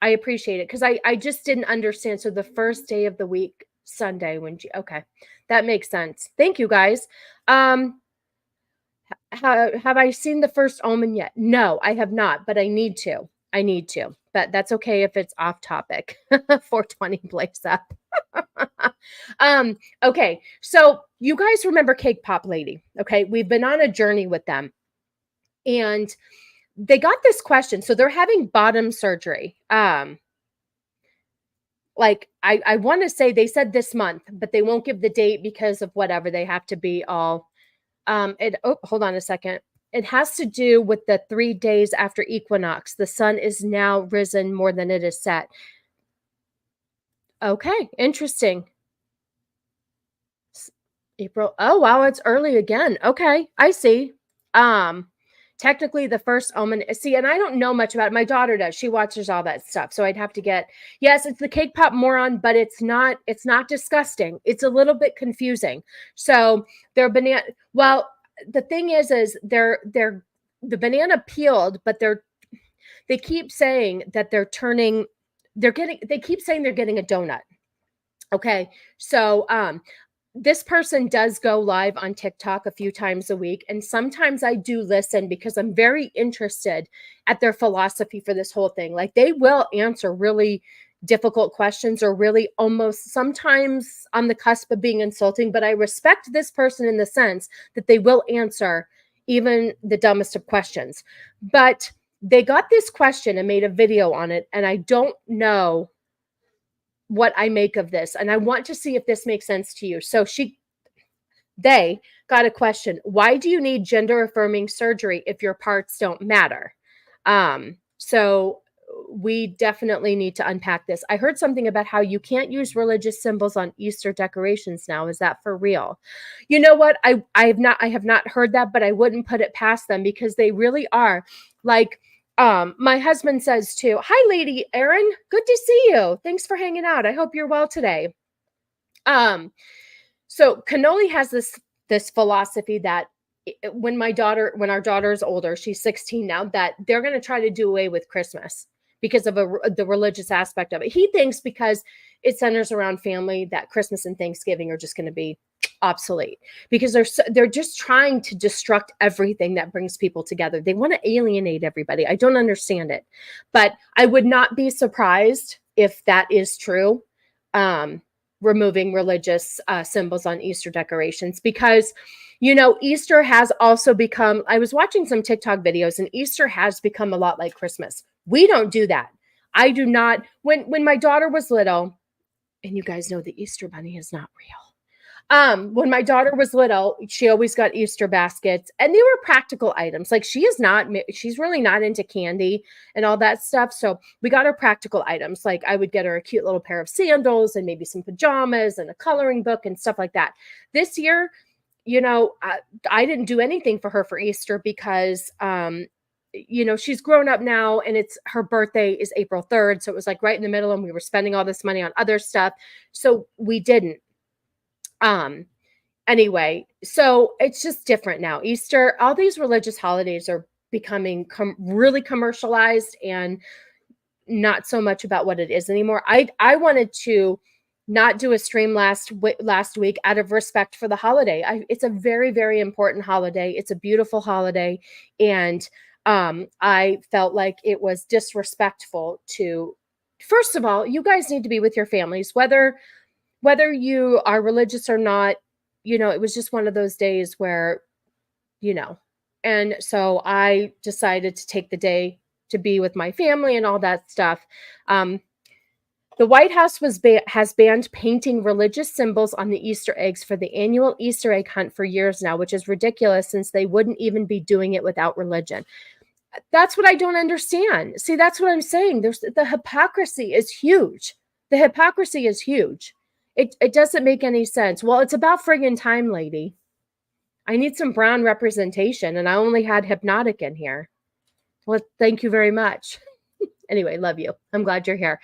I appreciate it, because I just didn't understand. So the first day of the week, Sunday, okay, that makes sense. Thank you guys. Have I seen the first Omen yet? No, I have not, but I need to. But that's okay if it's off topic. 420 blaze up. Okay, so you guys remember Cake Pop Lady? Okay, we've been on a journey with them, and they got this question. So they're having bottom surgery. Like, I want to say they said this month, but they won't give the date because of whatever. They have to be all Hold on a second. It has to do with the 3 days after equinox. The sun is now risen more than it is set. Okay, interesting. April. Oh, wow, it's early again. Okay, I see. Technically the first omen. See, and I don't know much about it. My daughter does. She watches all that stuff. So I'd have to get, yes, it's the cake pop moron, but it's not disgusting. It's a little bit confusing. So they're banana. Well, the thing is they're the banana peeled, but they keep saying that they keep saying they're getting a donut. Okay. So this person does go live on TikTok a few times a week. And sometimes I do listen because I'm very interested at their philosophy for this whole thing. Like they will answer really difficult questions or really almost sometimes on the cusp of being insulting. But I respect this person in the sense that they will answer even the dumbest of questions. But they got this question and made a video on it. And I don't know what I make of this. And I want to see if this makes sense to you. So they got a question. Why do you need gender affirming surgery if your parts don't matter? So we definitely need to unpack this. I heard something about how you can't use religious symbols on Easter decorations now. Is that for real? You know what? I have not heard that, but I wouldn't put it past them because they really are like, my husband says too, hi, Lady Erin. Good to see you. Thanks for hanging out. I hope you're well today. So Cannoli has this philosophy that when our daughter is older, she's 16 now, that they're going to try to do away with Christmas because of the religious aspect of it. He thinks because it centers around family that Christmas and Thanksgiving are just going to be obsolete because they're just trying to destruct everything that brings people together. They want to alienate everybody. I don't understand it, but I would not be surprised if that is true. Removing religious symbols on Easter decorations because, Easter has also become, I was watching some TikTok videos and Easter has become a lot like Christmas. We don't do that. I do not. When my daughter was little, and you guys know the Easter bunny is not real. When my daughter was little, she always got Easter baskets and they were practical items. Like she's really not into candy and all that stuff. So we got her practical items. Like I would get her a cute little pair of sandals and maybe some pajamas and a coloring book and stuff like that. This year, I didn't do anything for her for Easter because, she's grown up now and her birthday is April 3rd. So it was like right in the middle and we were spending all this money on other stuff. So we didn't. Anyway, so it's just different now. Easter, all these religious holidays are becoming really commercialized and not so much about what it is anymore. I wanted to not do a stream last week out of respect for the holiday. It's a very, very important holiday. It's a beautiful holiday. And I felt like it was disrespectful to, first of all, you guys need to be with your families, whether you are religious or not. It was just one of those days where, and so I decided to take the day to be with my family and all that stuff. The White House has banned painting religious symbols on the Easter eggs for the annual Easter egg hunt for years now, which is ridiculous since they wouldn't even be doing it without religion. That's what I don't understand. See, that's what I'm saying. The hypocrisy is huge. The hypocrisy is huge. It doesn't make any sense. Well, it's about friggin' time, lady. I need some brown representation, and I only had Hypnotic in here. Well, thank you very much. Anyway, love you. I'm glad you're here.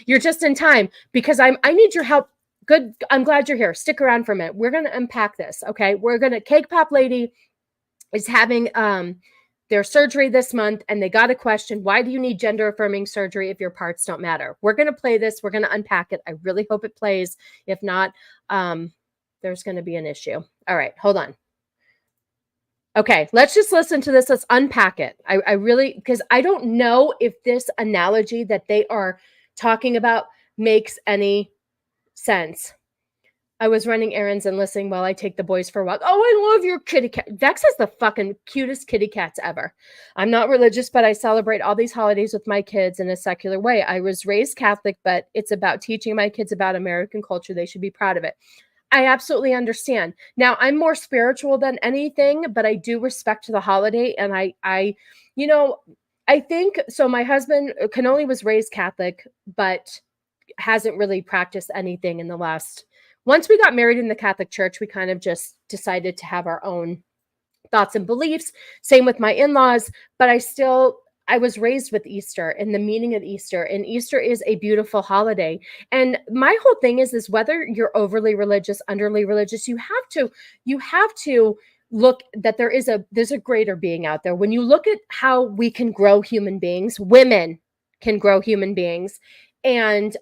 You're just in time because I need your help. Good. I'm glad you're here. Stick around for a minute. We're going to unpack this. Okay. Cake Pop Lady is having their surgery this month, and they got a question. Why do you need gender affirming surgery if your parts don't matter? We're going to play this. We're going to unpack it. I really hope it plays. If not, there's going to be an issue. All right. Hold on. Okay, let's just listen to this. Let's unpack it. I really, because I don't know if this analogy that they are talking about makes any sense. I was running errands and listening while I take the boys for a walk. Oh, I love your kitty cat. Vex has the fucking cutest kitty cats ever. I'm not religious, but I celebrate all these holidays with my kids in a secular way. I was raised Catholic, but it's about teaching my kids about American culture. They should be proud of it. I absolutely understand. Now, I'm more spiritual than anything, but I do respect the holiday. And you know, I think so. My husband, Cannoli, was raised Catholic, but hasn't really practiced anything in the last. Once we got married in the Catholic Church, we kind of just decided to have our own thoughts and beliefs. Same with my in-laws, but I was raised with Easter and the meaning of Easter, and Easter is a beautiful holiday. And my whole thing is whether you're overly religious, underly religious, you have to look that there's a greater being out there. When you look at how we can grow human beings, women can grow human beings, and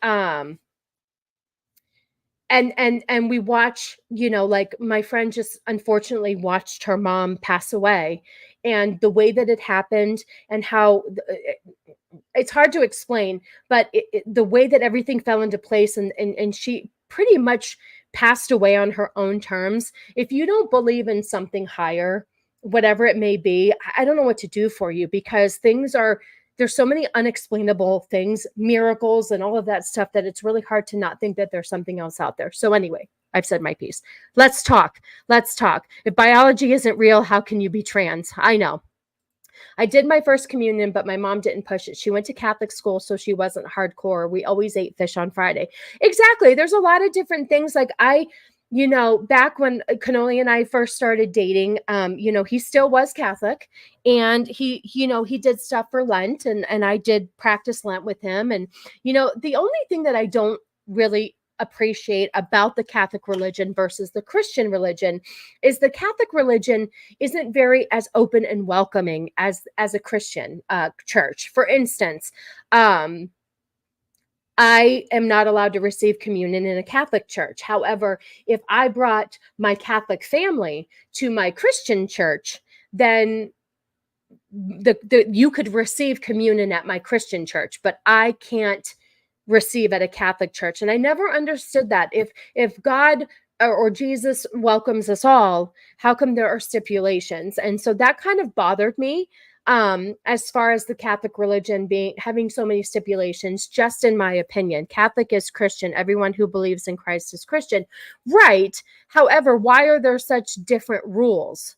and we watch, like my friend just unfortunately watched her mom pass away, and the way that it happened and how it's hard to explain, but the way that everything fell into place, and she pretty much passed away on her own terms. If you don't believe in something higher, whatever it may be, I don't know what to do for you, because there's so many unexplainable things, miracles, and all of that stuff, that it's really hard to not think that there's something else out there. So anyway, I've said my piece. Let's talk. If biology isn't real, how can you be trans? I know. I did my first communion, but my mom didn't push it. She went to Catholic school, so she wasn't hardcore. We always ate fish on Friday. Exactly. There's a lot of different things. Like back when Cannoli and I first started dating, he still was Catholic, and he did stuff for Lent, and I did practice Lent with him. And, the only thing that I don't really appreciate about the Catholic religion versus the Christian religion is the Catholic religion isn't very as open and welcoming as a Christian church. For instance, I am not allowed to receive communion in a Catholic church. However, if I brought my Catholic family to my Christian church, then you could receive communion at my Christian church, but I can't receive at a Catholic church. And I never understood that. If God or Jesus welcomes us all, how come there are stipulations? And so that kind of bothered me, as far as the Catholic religion having so many stipulations. Just in my opinion, Catholic is Christian. Everyone who believes in Christ is Christian, right? However, why are there such different rules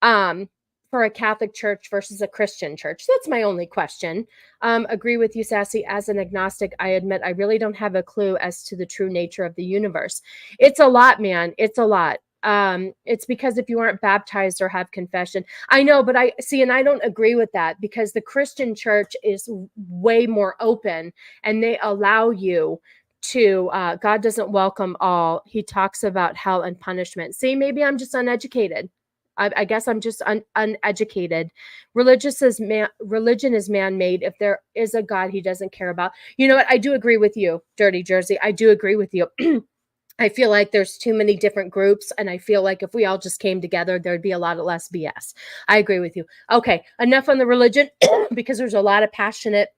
for a Catholic church versus a Christian church? That's my only question. Agree with you, Sassy. As an agnostic, I admit I really don't have a clue as to the true nature of the universe. It's a lot, man. It's a lot. It's because if you aren't baptized or have confession, I know, but I don't agree with that, because the Christian church is way more open, and they allow you to, God doesn't welcome all. He talks about hell and punishment. See, maybe I'm just uneducated. I guess I'm just uneducated. Religion is man-made. If there is a God, he doesn't care about. You know what? I do agree with you, Dirty Jersey. I do agree with you. I feel like there's too many different groups, and I feel like if we all just came together, there'd be a lot of less BS. I agree with you. Okay, enough on the religion, because there's a lot of passionate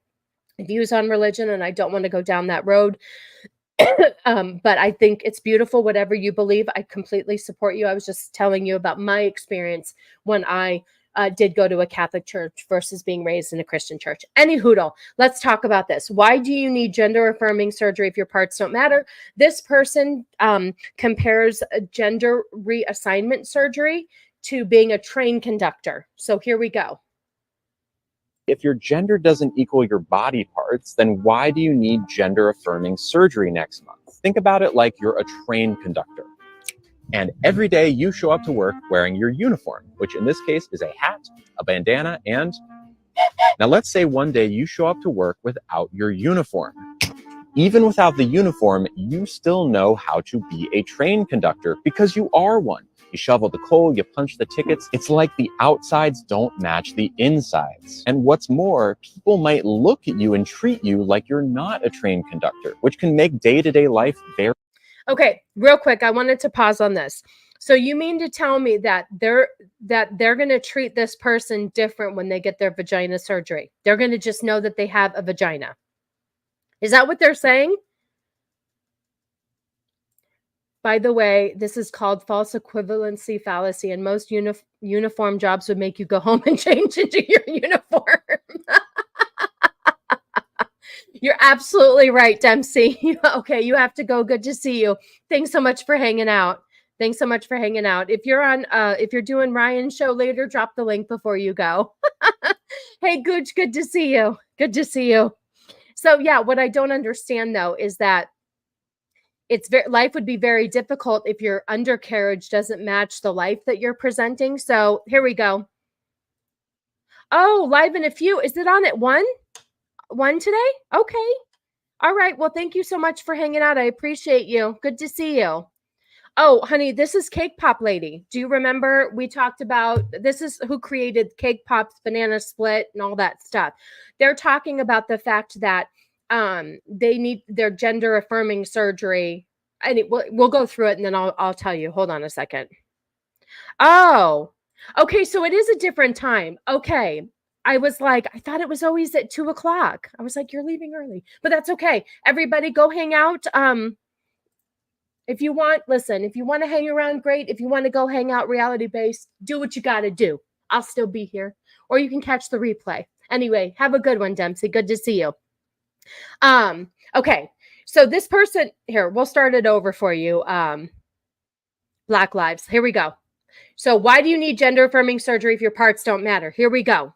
views on religion, and I don't want to go down that road. But I think it's beautiful, whatever you believe. I completely support you. I was just telling you about my experience when I did go to a Catholic church versus being raised in a Christian church. Any hoodle, let's talk about this. Why do you need gender affirming surgery if your parts don't matter? This person compares a gender reassignment surgery to being a train conductor. So here we go. If your gender doesn't equal your body parts, then why do you need gender affirming surgery next month? Think about it like you're a train conductor. And every day you show up to work wearing your uniform, which in this case is a hat, a bandana, and... Now let's say one day you show up to work without your uniform. Even without the uniform, you still know how to be a train conductor because you are one. You shovel the coal, you punch the tickets. It's like the outsides don't match the insides. And what's more, people might look at you and treat you like you're not a train conductor, which can make day-to-day life very... Okay, real quick, I wanted to pause on this. So you mean to tell me that they're going to treat this person different when they get their vagina surgery? They're going to just know that they have a vagina. Is that what they're saying? By the way, this is called false equivalency fallacy, and most uniform jobs would make you go home and change into your uniform. You're absolutely right, Dempsey. Okay, you have to go. Good to see you. Thanks so much for hanging out. Thanks so much for hanging out. If you're doing Ryan's show later, drop the link before you go. Hey, Gooch, good to see you. Good to see you. So yeah, what I don't understand though is that life would be very difficult if your undercarriage doesn't match the life that you're presenting. So here we go. Oh, live in a few. Is it on at 1 today? Okay. All right. Well, thank you so much for hanging out. I appreciate you. Good to see you. Oh, honey, this is Cake Pop Lady. Do you remember we talked about this is who created Cake Pop's Banana Split and all that stuff. They're talking about the fact that they need their gender affirming surgery. And we'll go through it and then I'll tell you. Hold on a second. Oh, okay. So it is a different time. Okay. I was like, I thought it was always at 2:00. I was like, you're leaving early, but that's okay. Everybody go hang out. If you want, listen, if you want to hang around, great. If you want to go hang out reality based, do what you got to do. I'll still be here, or you can catch the replay. Anyway, have a good one, Dempsey. Good to see you. Okay. So this person here, we'll start it over for you. Black Lives. Here we go. So why do you need gender affirming surgery if your parts don't matter? Here we go.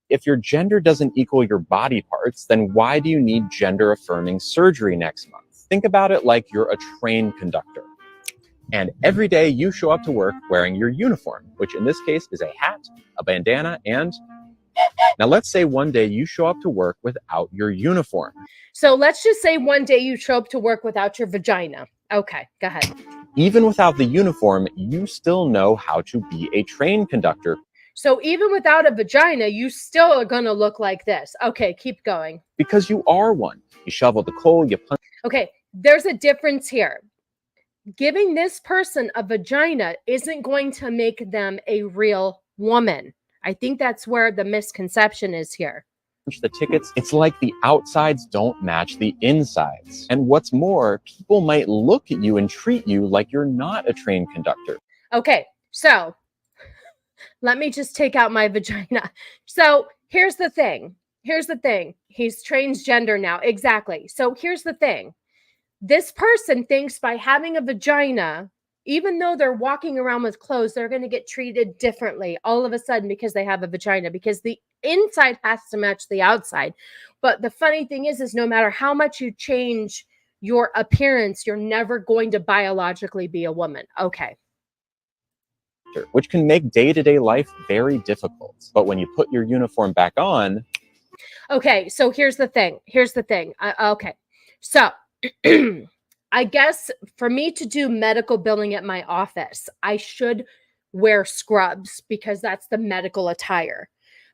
If your gender doesn't equal your body parts, then why do you need gender affirming surgery next month? Think about it like you're a train conductor. And every day you show up to work wearing your uniform, which in this case is a hat, a bandana, and now let's say one day you show up to work without your uniform. So let's just say one day you show up to work without your vagina. Okay, go ahead. Even without the uniform, you still know how to be a train conductor. So even without a vagina, you still are going to look like this. Okay, keep going. Because you are one. You shovel the coal, you punch. Okay, there's a difference here. Giving this person a vagina isn't going to make them a real woman. I think that's where the misconception is here. The tickets, it's like the outsides don't match the insides. And what's more, people might look at you and treat you like you're not a train conductor. Okay, so let me just take out my vagina. So here's the thing. He's transgender now. Exactly. So here's the thing. This person thinks by having a vagina, even though they're walking around with clothes, they're going to get treated differently all of a sudden because they have a vagina, because the inside has to match the outside. But the funny thing is no matter how much you change your appearance, you're never going to biologically be a woman. Okay. Which can make day-to-day life very difficult. But when you put your uniform back on. Okay, so here's the thing. Okay, so I guess for me to do medical billing at my office, I should wear scrubs because that's the medical attire.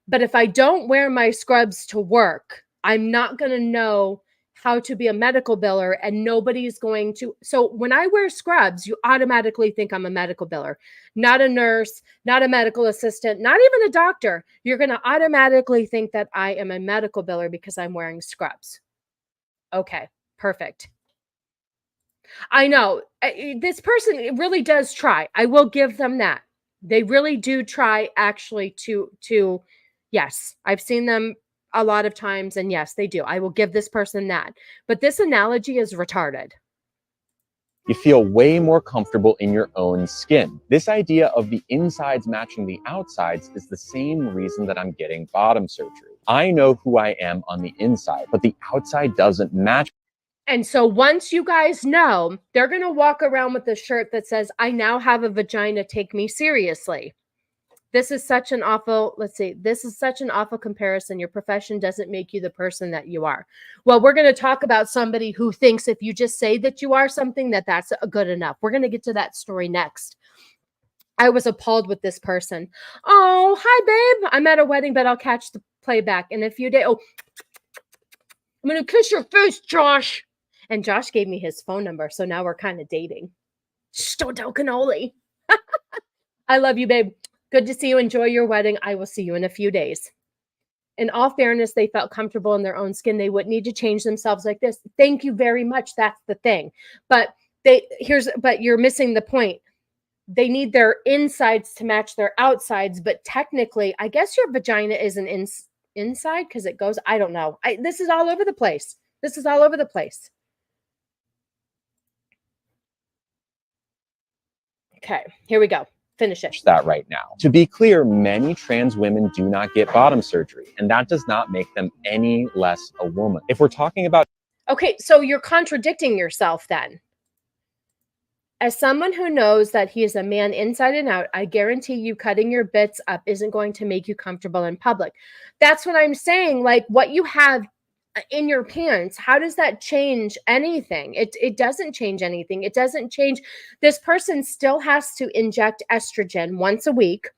But if I don't wear my scrubs to work, I'm not going to know how to be a medical biller, and nobody's going to. So when I wear scrubs, you automatically think I'm a medical biller, not a nurse, not a medical assistant, not even a doctor. You're going to automatically think that I am a medical biller because I'm wearing scrubs. Okay, perfect. I know this person really does try. I will give them that. They really do try actually to yes, I've seen them a lot of times, and yes, they do. I will give this person that. But this analogy is retarded. You feel way more comfortable in your own skin. This idea of the insides matching the outsides is the same reason that I'm getting bottom surgery. I know who I am on the inside, but the outside doesn't match. And so once you guys know, they're going to walk around with a shirt that says, I now have a vagina, take me seriously. This is such an awful, this is such an awful comparison. Your profession doesn't make you the person that you are. Well, we're going to talk about somebody who thinks if you just say that you are something, that's good enough. We're going to get to that story next. I was appalled with this person. Oh, hi, babe. I'm at a wedding, but I'll catch the playback in a few days. Oh, I'm going to kiss your face, Josh. And Josh gave me his phone number, so now we're kind of dating. Stodo cannoli. I love you, babe. Good to see you. Enjoy your wedding. I will see you in a few days. In all fairness, they felt comfortable in their own skin. They wouldn't need to change themselves like this. Thank you very much. That's the thing. But you're missing the point. They need their insides to match their outsides. But technically, I guess your vagina isn't inside because it goes, I don't know. This is all over the place. This is all over the place. Okay, here we go. Finish it. That right now. To be clear, many trans women do not get bottom surgery, and that does not make them any less a woman. If we're talking about... Okay, so you're contradicting yourself then. As someone who knows that he is a man inside and out, I guarantee you cutting your bits up isn't going to make you comfortable in public. That's what I'm saying. Like what you have in your pants, how does that change anything? It doesn't change anything. It doesn't change. This person still has to inject estrogen once a week.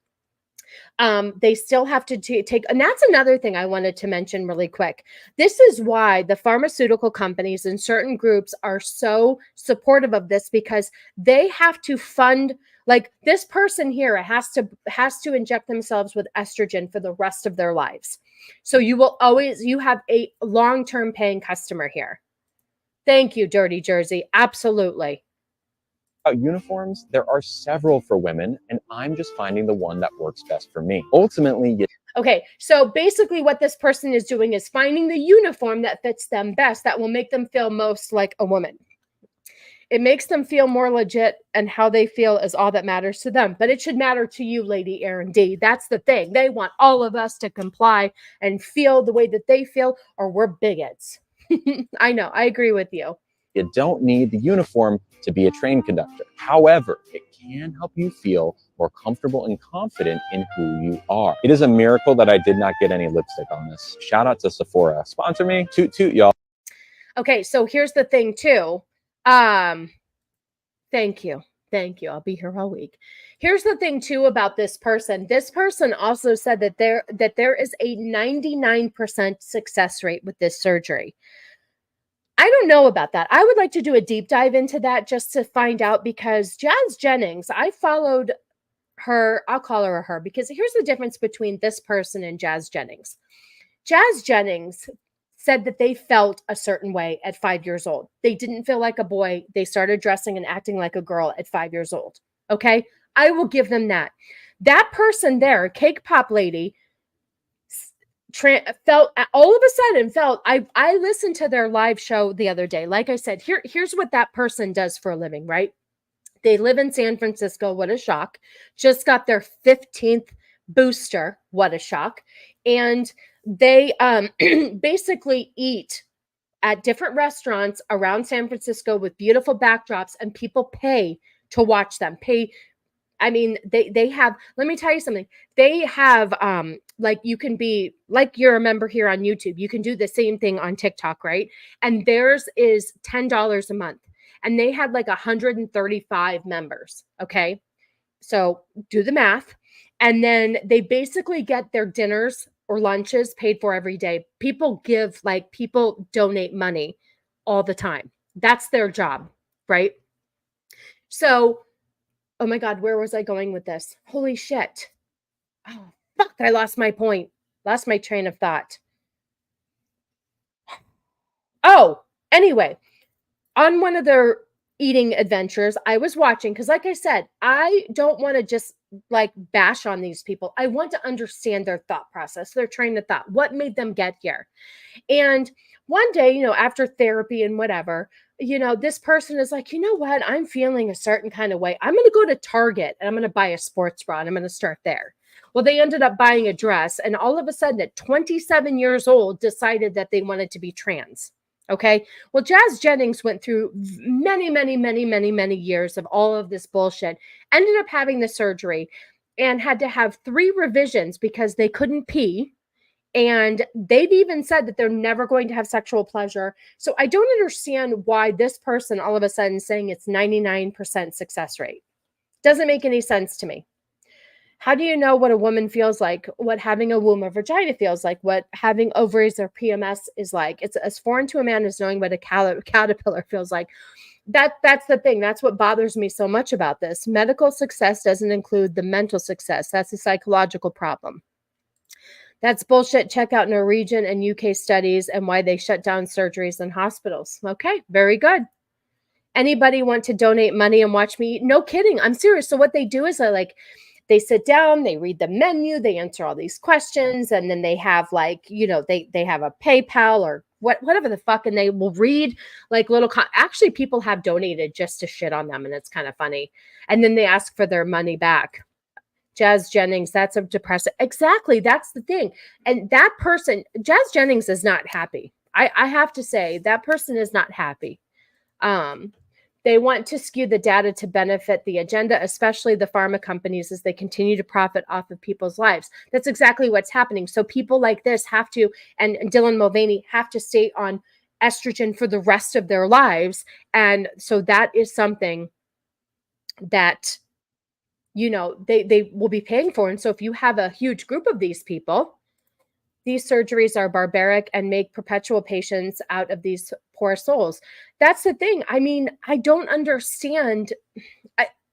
They still have to take, and that's another thing I wanted to mention really quick. This is why the pharmaceutical companies and certain groups are so supportive of this, because they have to fund, like this person here has to inject themselves with estrogen for the rest of their lives. So you have a long-term paying customer here. Thank you, Dirty Jersey. Absolutely. Uniforms, there are several for women, and I'm just finding the one that works best for me. Ultimately, okay, so basically what this person is doing is finding the uniform that fits them best, that will make them feel most like a woman. It makes them feel more legit, and how they feel is all that matters to them. But it should matter to you, Lady Erin D. That's the thing. They want all of us to comply and feel the way that they feel, or we're bigots. I know. I agree with you. You don't need the uniform to be a train conductor. However, it can help you feel more comfortable and confident in who you are. It is a miracle that I did not get any lipstick on this. Shout out to Sephora. Sponsor me. Toot toot, y'all. Okay, so here's the thing too. Thank you. Thank you. I'll be here all week. Here's the thing too about this person. This person also said that there is a 99% success rate with this surgery. I don't know about that. I would like to do a deep dive into that just to find out, because Jazz Jennings, I followed her. I'll call her a her, because here's the difference between this person and Jazz Jennings. Jazz Jennings said that they felt a certain way at 5 years old. They didn't feel like a boy. They started dressing and acting like a girl at 5 years old. Okay? I will give them that. That person there, Cake Pop Lady, felt all of a sudden I listened to their live show the other day. Like I said, here's what that person does for a living, right? They live in San Francisco. What a shock. Just got their 15th booster. What a shock. And they basically eat at different restaurants around San Francisco with beautiful backdrops, and people pay to watch them. I mean, they have, let me tell you something. They have, like you can be, like you're a member here on YouTube. You can do the same thing on TikTok, right? And theirs is $10 a month. And they had like 135 members, okay? So do the math. And then they basically get their dinners or lunches paid for every day. People donate money all the time. That's their job, right? So, oh my God, where was I going with this? Holy shit. Oh, fuck, I lost my point. Lost my train of thought. Oh, anyway, on one of their eating adventures, I was watching, because like I said, I don't want to just like bash on these people. I want to understand their thought process, their train of thought, what made them get here. And one day, after therapy and whatever, this person is like, you know what? I'm feeling a certain kind of way. I'm going to go to Target and I'm going to buy a sports bra and I'm going to start there. Well, they ended up buying a dress, and all of a sudden at 27 years old decided that they wanted to be trans. Okay. Well, Jazz Jennings went through many, many, many, many, many years of all of this bullshit, ended up having the surgery, and had to have 3 revisions because they couldn't pee. And they've even said that they're never going to have sexual pleasure. So I don't understand why this person all of a sudden saying it's 99% success rate. Doesn't make any sense to me. How do you know what a woman feels like, what having a womb or vagina feels like, what having ovaries or PMS is like? It's as foreign to a man as knowing what a caterpillar feels like. That's the thing. That's what bothers me so much about this. Medical success doesn't include the mental success. That's a psychological problem. That's bullshit. Check out Norwegian and UK studies and why they shut down surgeries in hospitals. Okay, very good. Anybody want to donate money and watch me eat? No kidding. I'm serious. So what they do is they sit down, they read the menu, they answer all these questions, and then they have like, they have a PayPal or whatever the fuck, and they will read like little actually people have donated just to shit on them, and it's kind of funny. And then they ask for their money back. Jazz Jennings, that's a depressing. Exactly, that's the thing. And that person, Jazz Jennings, is not happy. I have to say that person is not happy. They want to skew the data to benefit the agenda, especially the pharma companies, as they continue to profit off of people's lives. That's exactly what's happening. So people like this have to, and Dylan Mulvaney have to stay on estrogen for the rest of their lives. And so that is something that, they will be paying for. And so if you have a huge group of these people, these surgeries are barbaric and make perpetual patients out of these poor souls. That's the thing. I mean, I don't understand.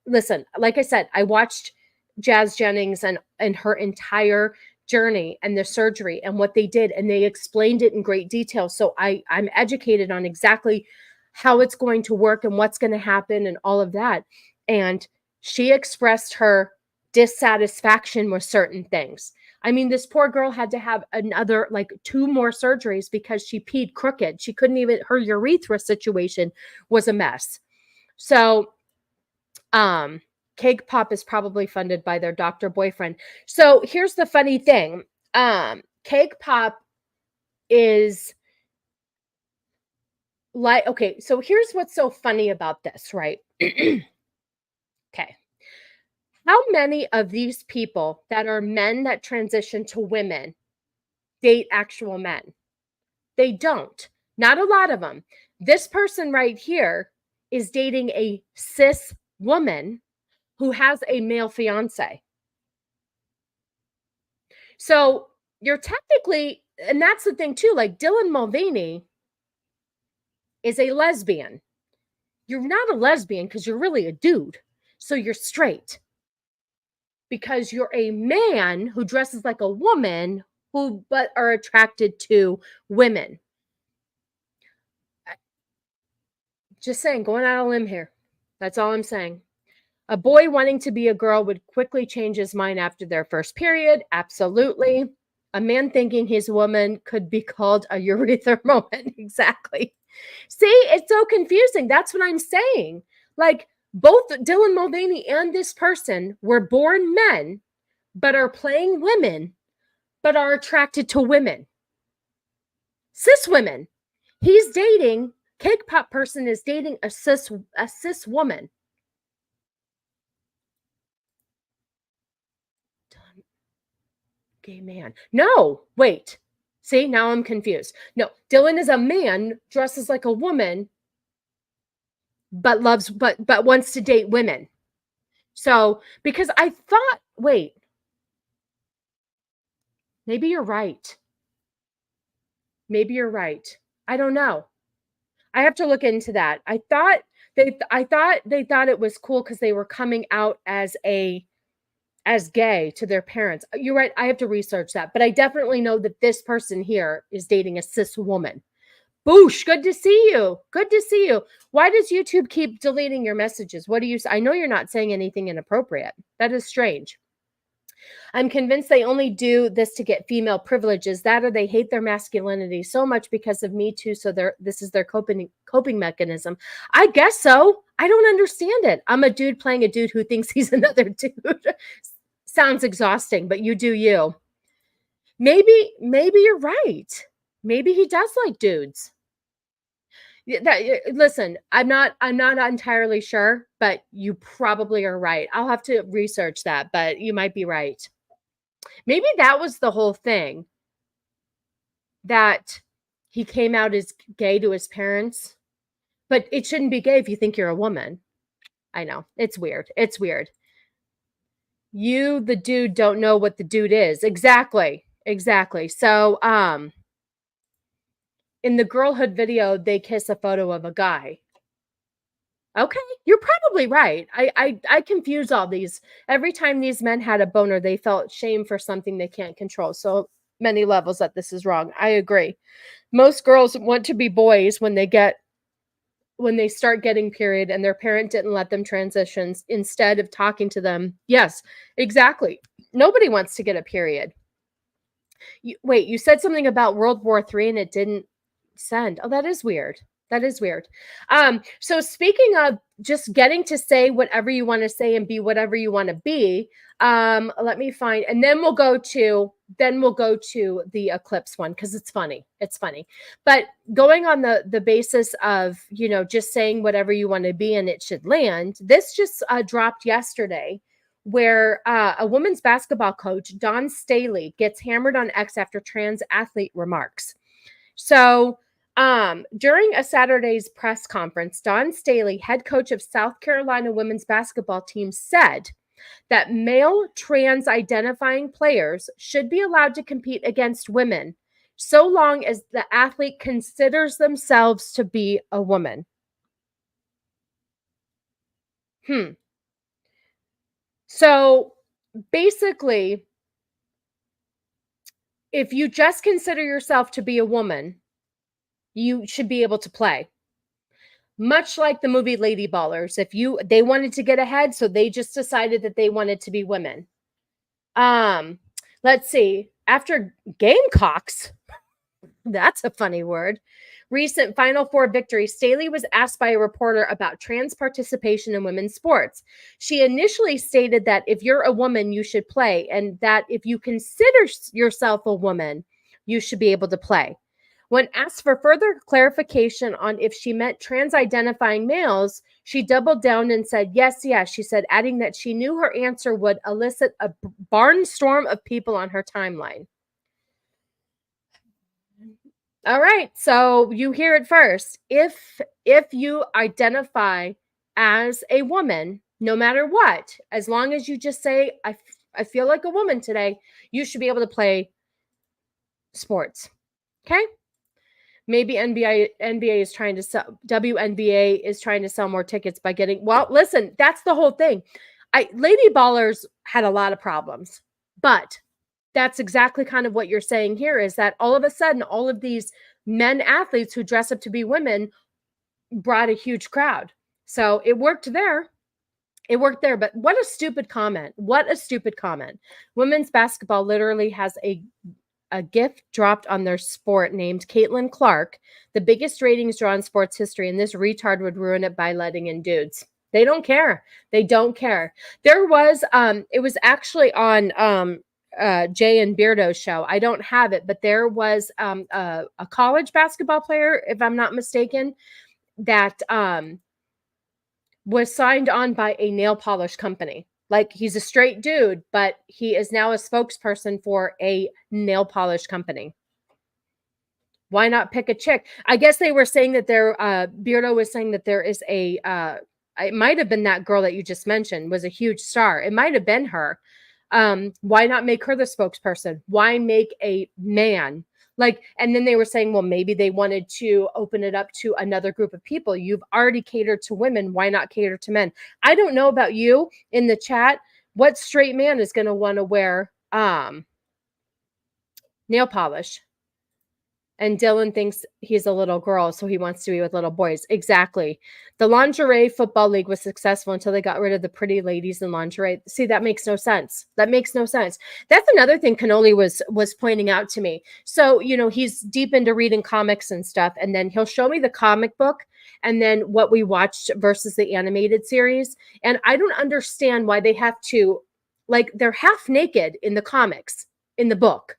Listen, like I said, I watched Jazz Jennings and her entire journey and the surgery and what they did, and they explained it in great detail. So I'm educated on exactly how it's going to work and what's going to happen and all of that. And she expressed her dissatisfaction with certain things. I mean, this poor girl had to have another, like 2 more surgeries because she peed crooked. She couldn't even, her urethra situation was a mess. So, Cake Pop is probably funded by their doctor boyfriend. So here's the funny thing. Cake Pop is like, okay, so here's what's so funny about this, right? Okay. How many of these people that are men that transition to women date actual men? They don't. Not a lot of them. This person right here is dating a cis woman who has a male fiance. So you're technically, and that's the thing too, like Dylan Mulvaney is a lesbian. You're not a lesbian because you're really a dude. So you're straight. Because you're a man who dresses like a woman but are attracted to women. Just saying, going out on a limb here. That's all I'm saying. A boy wanting to be a girl would quickly change his mind after their first period. Absolutely. A man thinking he's a woman could be called a urethra moment. Exactly. See, it's so confusing. That's what I'm saying. Like, both Dylan Mulvaney and this person were born men, but are playing women, but are attracted to women. Cis women. He's dating, Cake Pop person is dating a cis woman. Gay man. No, wait. See, now I'm confused. No, Dylan is a man, dresses like a woman, but wants to date women. So, because I thought, wait, maybe you're right. Maybe you're right. I don't know. I have to look into that. I thought they thought it was cool because they were coming out as gay to their parents. You're right. I have to research that, but I definitely know that this person here is dating a cis woman. Boosh, good to see you. Good to see you. Why does YouTube keep deleting your messages? What do you say? I know you're not saying anything inappropriate. That is strange. I'm convinced they only do this to get female privileges. That or they hate their masculinity so much because of Me Too. So this is their coping mechanism. I guess so. I don't understand it. I'm a dude playing a dude who thinks he's another dude. Sounds exhausting, but you do you. Maybe you're right. Maybe he does like dudes. Listen, I'm not entirely sure, but you probably are right. I'll have to research that, but you might be right. Maybe that was the whole thing, that he came out as gay to his parents, but it shouldn't be gay if you think you're a woman. I know. It's weird. It's weird. You, the dude, don't know what the dude is. Exactly. So, in the girlhood video, they kiss a photo of a guy. Okay, you're probably right. I confuse all these. Every time these men had a boner, they felt shame for something they can't control. So many levels that this is wrong. I agree. Most girls want to be boys when they get when they start getting period and their parent didn't let them transition instead of talking to them. Yes, exactly. Nobody wants to get a period. Wait, you said something about World War III and it didn't send. Oh, that is weird. That is weird. So speaking of just getting to say whatever you want to say and be whatever you want to be, let me find, and then we'll go to the eclipse one because it's funny. It's funny. But going on the basis of, you know, just saying whatever you want to be and it should land, this just dropped yesterday, where a women's basketball coach, Dawn Staley, gets hammered on X after trans athlete remarks. So during a Saturday's press conference, Dawn Staley, head coach of South Carolina women's basketball team, said that male trans identifying players should be allowed to compete against women so long as the athlete considers themselves to be a woman. So basically, if you just consider yourself to be a woman, you should be able to play. Much like the movie Lady Ballers. They wanted to get ahead, so they just decided that they wanted to be women. Let's see. After Gamecocks, that's a funny word, recent Final Four victory, Staley was asked by a reporter about trans participation in women's sports. She initially stated that if you're a woman, you should play, and that if you consider yourself a woman, you should be able to play. When asked for further clarification on if she meant trans-identifying males, she doubled down and said, yes. She said, adding that she knew her answer would elicit a barnstorm of people on her timeline. All right, so you hear it first. If you identify as a woman, no matter what, as long as you just say, I feel like a woman today, you should be able to play sports. Okay? Maybe WNBA is trying to sell more tickets by getting, well, listen, that's the whole thing. Lady Ballers had a lot of problems, but that's exactly kind of what you're saying here, is that all of a sudden, all of these men athletes who dress up to be women brought a huge crowd. So it worked there. But what a stupid comment. Women's basketball literally has a gift dropped on their sport named Caitlin Clark, the biggest ratings draw in sports history, and this retard would ruin it by letting in dudes. They don't care. There was, it was actually on Jay and Beardo's show. I don't have it, but there was a college basketball player, if I'm not mistaken, that was signed on by a nail polish company. Like, he's a straight dude, but he is now a spokesperson for a nail polish company. Why not pick a chick? I guess they were saying that Beardo was saying that there is it might have been that girl that you just mentioned was a huge star. It might have been her. Why not make her the spokesperson? Why make a man? And then they were saying, well, maybe they wanted to open it up to another group of people. You've already catered to women. Why not cater to men? I don't know about you in the chat. What straight man is going to want to wear nail polish? And Dylan thinks he's a little girl, so he wants to be with little boys. Exactly. The lingerie football league was successful until they got rid of the pretty ladies in lingerie. See, that makes no sense. That's another thing Cannoli was pointing out to me. So, he's deep into reading comics and stuff, and then he'll show me the comic book and then what we watched versus the animated series. And I don't understand why they have to, they're half naked in the comics, in the book,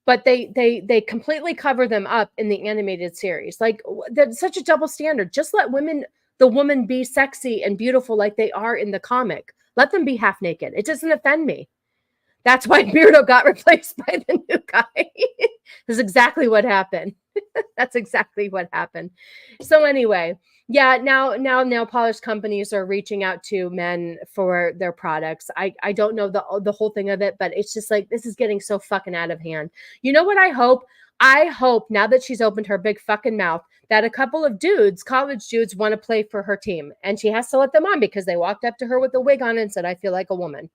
but they completely cover them up in the animated series. That's such a double standard. Just let the woman be sexy and beautiful like they are in the comic. Let them be half naked. It doesn't offend me. That's why Beardo got replaced by the new guy. That's exactly what happened. So anyway, yeah, now nail polish companies are reaching out to men for their products. I don't know the whole thing of it, but it's just this is getting so fucking out of hand. You know what I hope? I hope now that she's opened her big fucking mouth that a couple of college dudes want to play for her team, and she has to let them on because they walked up to her with a wig on and said, I feel like a woman.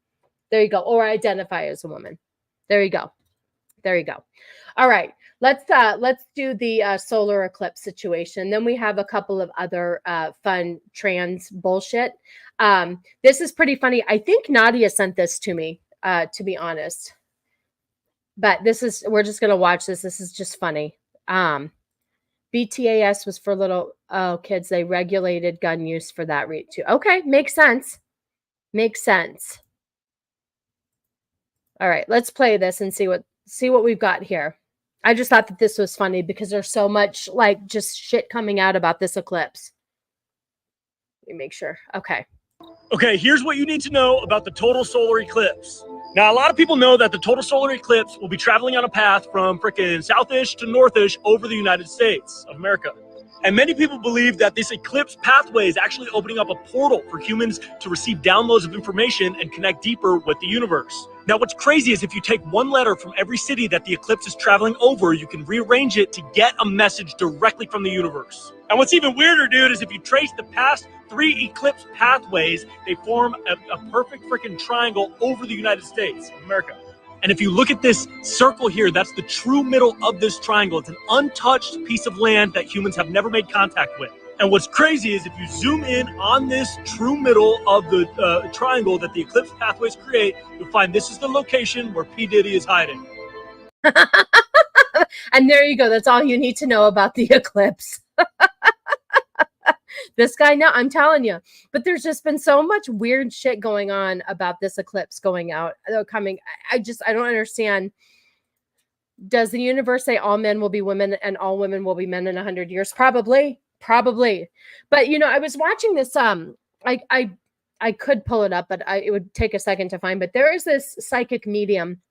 There you go. Or identify as a woman. There you go. All right. let's do the solar eclipse situation. Then we have a couple of other fun trans bullshit. This is pretty funny. I think Nadia sent this to me, to be honest. But we're just gonna watch this. This is just funny. BTAS was for little kids. They regulated gun use for that too. Okay, makes sense. Makes sense. All right, let's play this and see what we've got here. I just thought that this was funny because there's so much like just shit coming out about this eclipse. Let me make sure. Okay. Okay, here's what you need to know about the total solar eclipse. Now, a lot of people know that the total solar eclipse will be traveling on a path from frickin' southish to northish over the United States of America. And many people believe that this eclipse pathway is actually opening up a portal for humans to receive downloads of information and connect deeper with the universe. Now, what's crazy is if you take one letter from every city that the eclipse is traveling over, you can rearrange it to get a message directly from the universe. And what's even weirder, dude, is if you trace the past 3 eclipse pathways, they form a perfect freaking triangle over the United States of America. And if you look at this circle here, that's the true middle of this triangle. It's an untouched piece of land that humans have never made contact with. And what's crazy is if you zoom in on this true middle of the triangle that the eclipse pathways create, you'll find this is the location where P. Diddy is hiding. And there you go. That's all you need to know about the eclipse. This guy, no, I'm telling you. But there's just been so much weird shit going on about this eclipse coming. I don't understand. Does the universe say all men will be women and all women will be men in 100 years? Probably. But I was watching this. I could pull it up, but it would take a second to find. But there is this psychic medium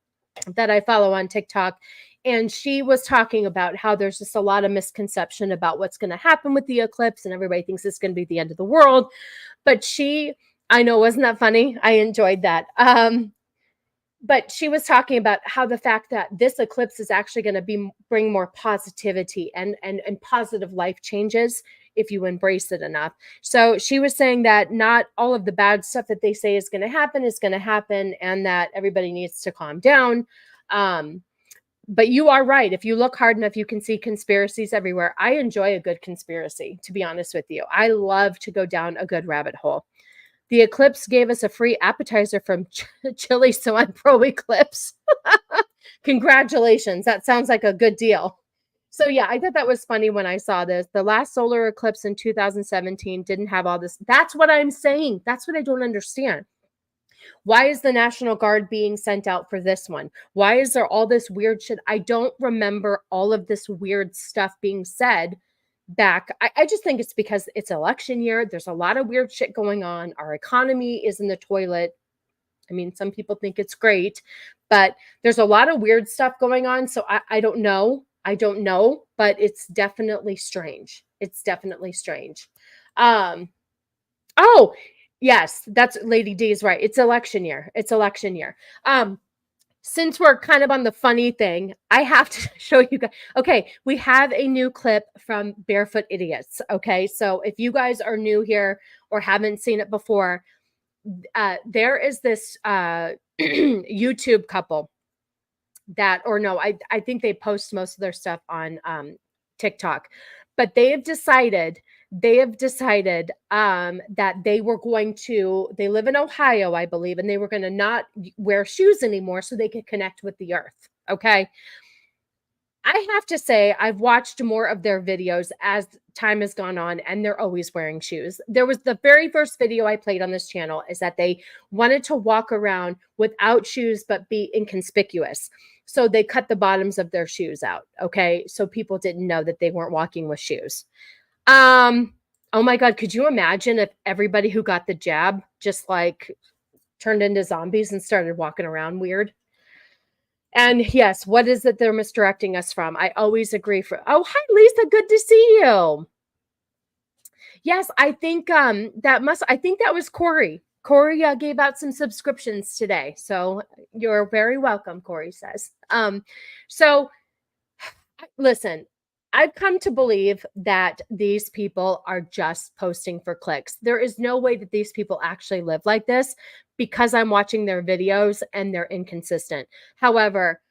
that I follow on TikTok. And she was talking about how there's just a lot of misconception about what's going to happen with the eclipse, and everybody thinks it's going to be the end of the world. But I know, wasn't that funny? I enjoyed that. But she was talking about how the fact that this eclipse is actually going to bring more positivity and positive life changes if you embrace it enough. So she was saying that not all of the bad stuff that they say is going to happen, and that everybody needs to calm down. But you are right. If you look hard enough, you can see conspiracies everywhere. I enjoy a good conspiracy, to be honest with you. I love to go down a good rabbit hole. The eclipse gave us a free appetizer from Chile, so I'm pro eclipse. Congratulations. That sounds like a good deal. So yeah, I thought that was funny when I saw this. The last solar eclipse in 2017 didn't have all this. That's what I'm saying. That's what I don't understand. Why is the National Guard being sent out for this one? Why is there all this weird shit? I don't remember all of this weird stuff being said back. I just think it's because it's election year. There's a lot of weird shit going on. Our economy is in the toilet. I mean, some people think it's great, but there's a lot of weird stuff going on. So I don't know. But it's definitely strange. Oh, yes, that's Lady D is right. It's election year. Since we're kind of on the funny thing, I have to show you guys. Okay, we have a new clip from Barefoot Idiots. Okay, so if you guys are new here or haven't seen it before, there is this YouTube couple I think they post most of their stuff on TikTok, but they have decided that they live in Ohio, I believe, and they were going to not wear shoes anymore so they could connect with the earth. Okay. I have to say, I've watched more of their videos as time has gone on, and they're always wearing shoes. There was the very first video I played on this channel is that they wanted to walk around without shoes, but be inconspicuous. So they cut the bottoms of their shoes out. Okay. So people didn't know that they weren't walking with shoes. Oh my God. Could you imagine if everybody who got the jab just like turned into zombies and started walking around weird? And yes, what is it they're misdirecting us from? I always agree oh, hi, Lisa. Good to see you. Yes, I think I think that was Corey. Corey gave out some subscriptions today. So you're very welcome, Corey says. So listen, I've come to believe that these people are just posting for clicks. There is no way that these people actually live like this because I'm watching their videos and they're inconsistent. However,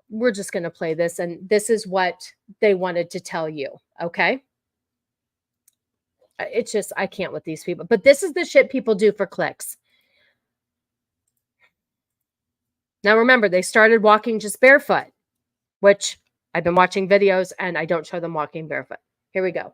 we're just going to play this, and this is what they wanted to tell you. Okay. It's just, I can't with these people, but this is the shit people do for clicks. Now, remember, they started walking just barefoot, which I've been watching videos and I don't show them walking barefoot. Here we go.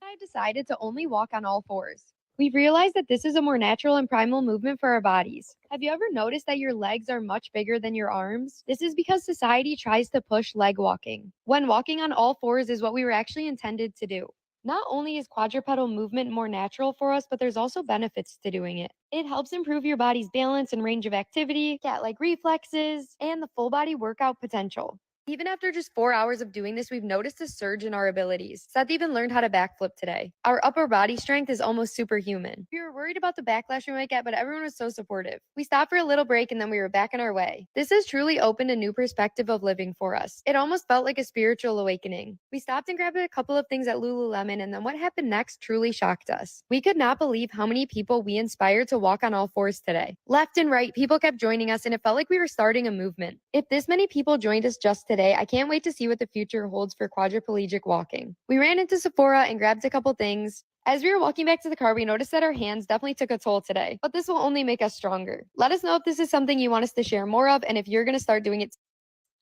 I decided to only walk on all fours. We've realized that this is a more natural and primal movement for our bodies. Have you ever noticed that your legs are much bigger than your arms? This is because society tries to push leg walking, when walking on all fours is what we were actually intended to do. Not only is quadrupedal movement more natural for us, but there's also benefits to doing it. It helps improve your body's balance and range of activity, cat-like reflexes, and the full body workout potential. Even after just 4 hours of doing this, we've noticed a surge in our abilities. Seth even learned how to backflip today. Our upper body strength is almost superhuman. We were worried about the backlash we might get, but everyone was so supportive. We stopped for a little break and then we were back on our way. This has truly opened a new perspective of living for us. It almost felt like a spiritual awakening. We stopped and grabbed a couple of things at Lululemon, and then what happened next truly shocked us. We could not believe how many people we inspired to walk on all fours today. Left and right, people kept joining us, and it felt like we were starting a movement. If this many people joined us just today, I can't wait to see what the future holds for quadriplegic walking. We ran into Sephora and grabbed a couple things. As we were walking back to the car, we noticed that our hands definitely took a toll today, but this will only make us stronger. Let us know if this is something you want us to share more of, and if you're going to start doing it.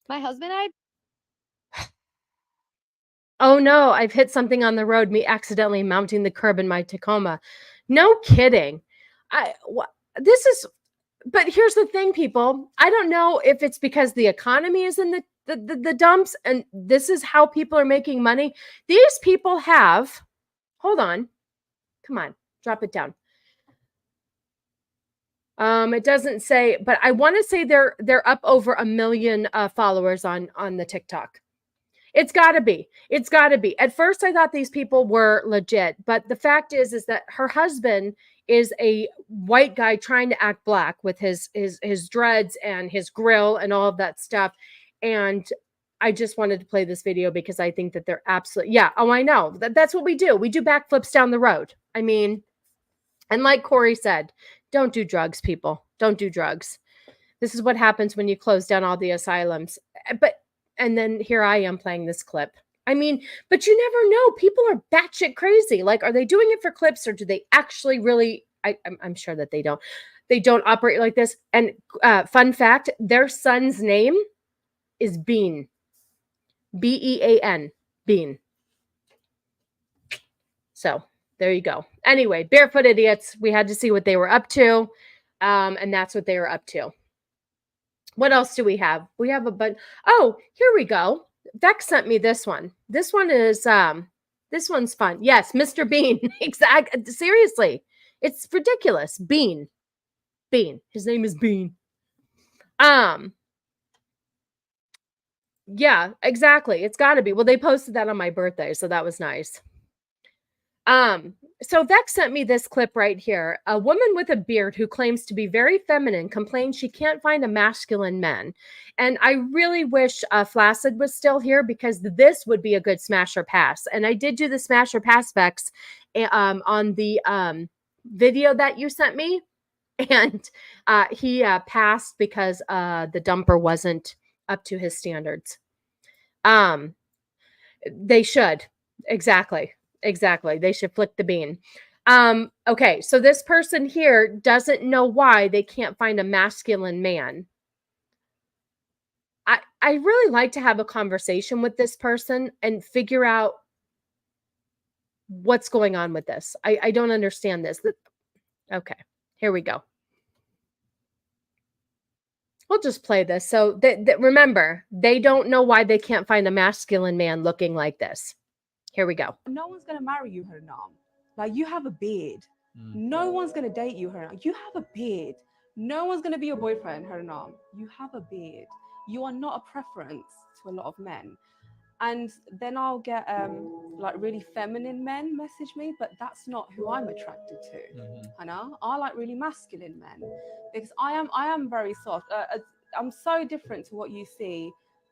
My husband and I... Oh no, I've hit something on the road, me accidentally mounting the curb in my Tacoma. No kidding. This is, but here's the thing, people. I don't know if it's because the economy is in the dumps and this is how people are making money. These people have, hold on, come on, drop it down. It doesn't say, but I want to say they're up over 1 million followers on the TikTok. It's got to be. It's got to be. At first, I thought these people were legit, but the fact is that her husband is a white guy trying to act black with his dreads and his grill and all of that stuff. And I just wanted to play this video because I think that they're absolutely, yeah. Oh, I know. That's what we do. We do backflips down the road. I mean, and like Corey said, don't do drugs, people. Don't do drugs. This is what happens when you close down all the asylums. And then here I am playing this clip. I mean, but you never know. People are batshit crazy. Like, are they doing it for clips or do they actually really? I'm sure that they don't. They don't operate like this. And fun fact, their son's name is Bean. B-E-A-N. Bean. So there you go. Anyway, barefoot idiots. We had to see what they were up to. And that's what they were up to. What else do we have? We have a bunch. Oh, here we go. Vex sent me this one. This one is, this one's fun. Yes, Mr. Bean. Exactly. Seriously. It's ridiculous. Bean. Bean. His name is Bean. Yeah, exactly. It's got to be. Well, they posted that on my birthday, so that was nice. So Vex sent me this clip right here. A woman with a beard who claims to be very feminine complains she can't find a masculine man. And I really wish Flaccid was still here because this would be a good smash or pass. And I did do the smash or pass, Vex, on the video that you sent me. And he passed because the dumper wasn't up to his standards. They should. Exactly. They should flick the bean. Okay, so this person here doesn't know why they can't find a masculine man. I really like to have a conversation with this person and figure out what's going on with this. I don't understand this. Okay, here we go. We'll just play this. So remember, they don't know why they can't find a masculine man looking like this. Here we go. No one's going to marry you, Haranam. Like, you have a beard. No one's going to date you, Haranam. You have a beard. No one's going to be your boyfriend, Haranam. You have a beard. You are not a preference to a lot of men. And then I'll get like really feminine men message me, but that's not who I'm attracted to. Hannah, I like really masculine men because I am very soft. I'm so different to what you see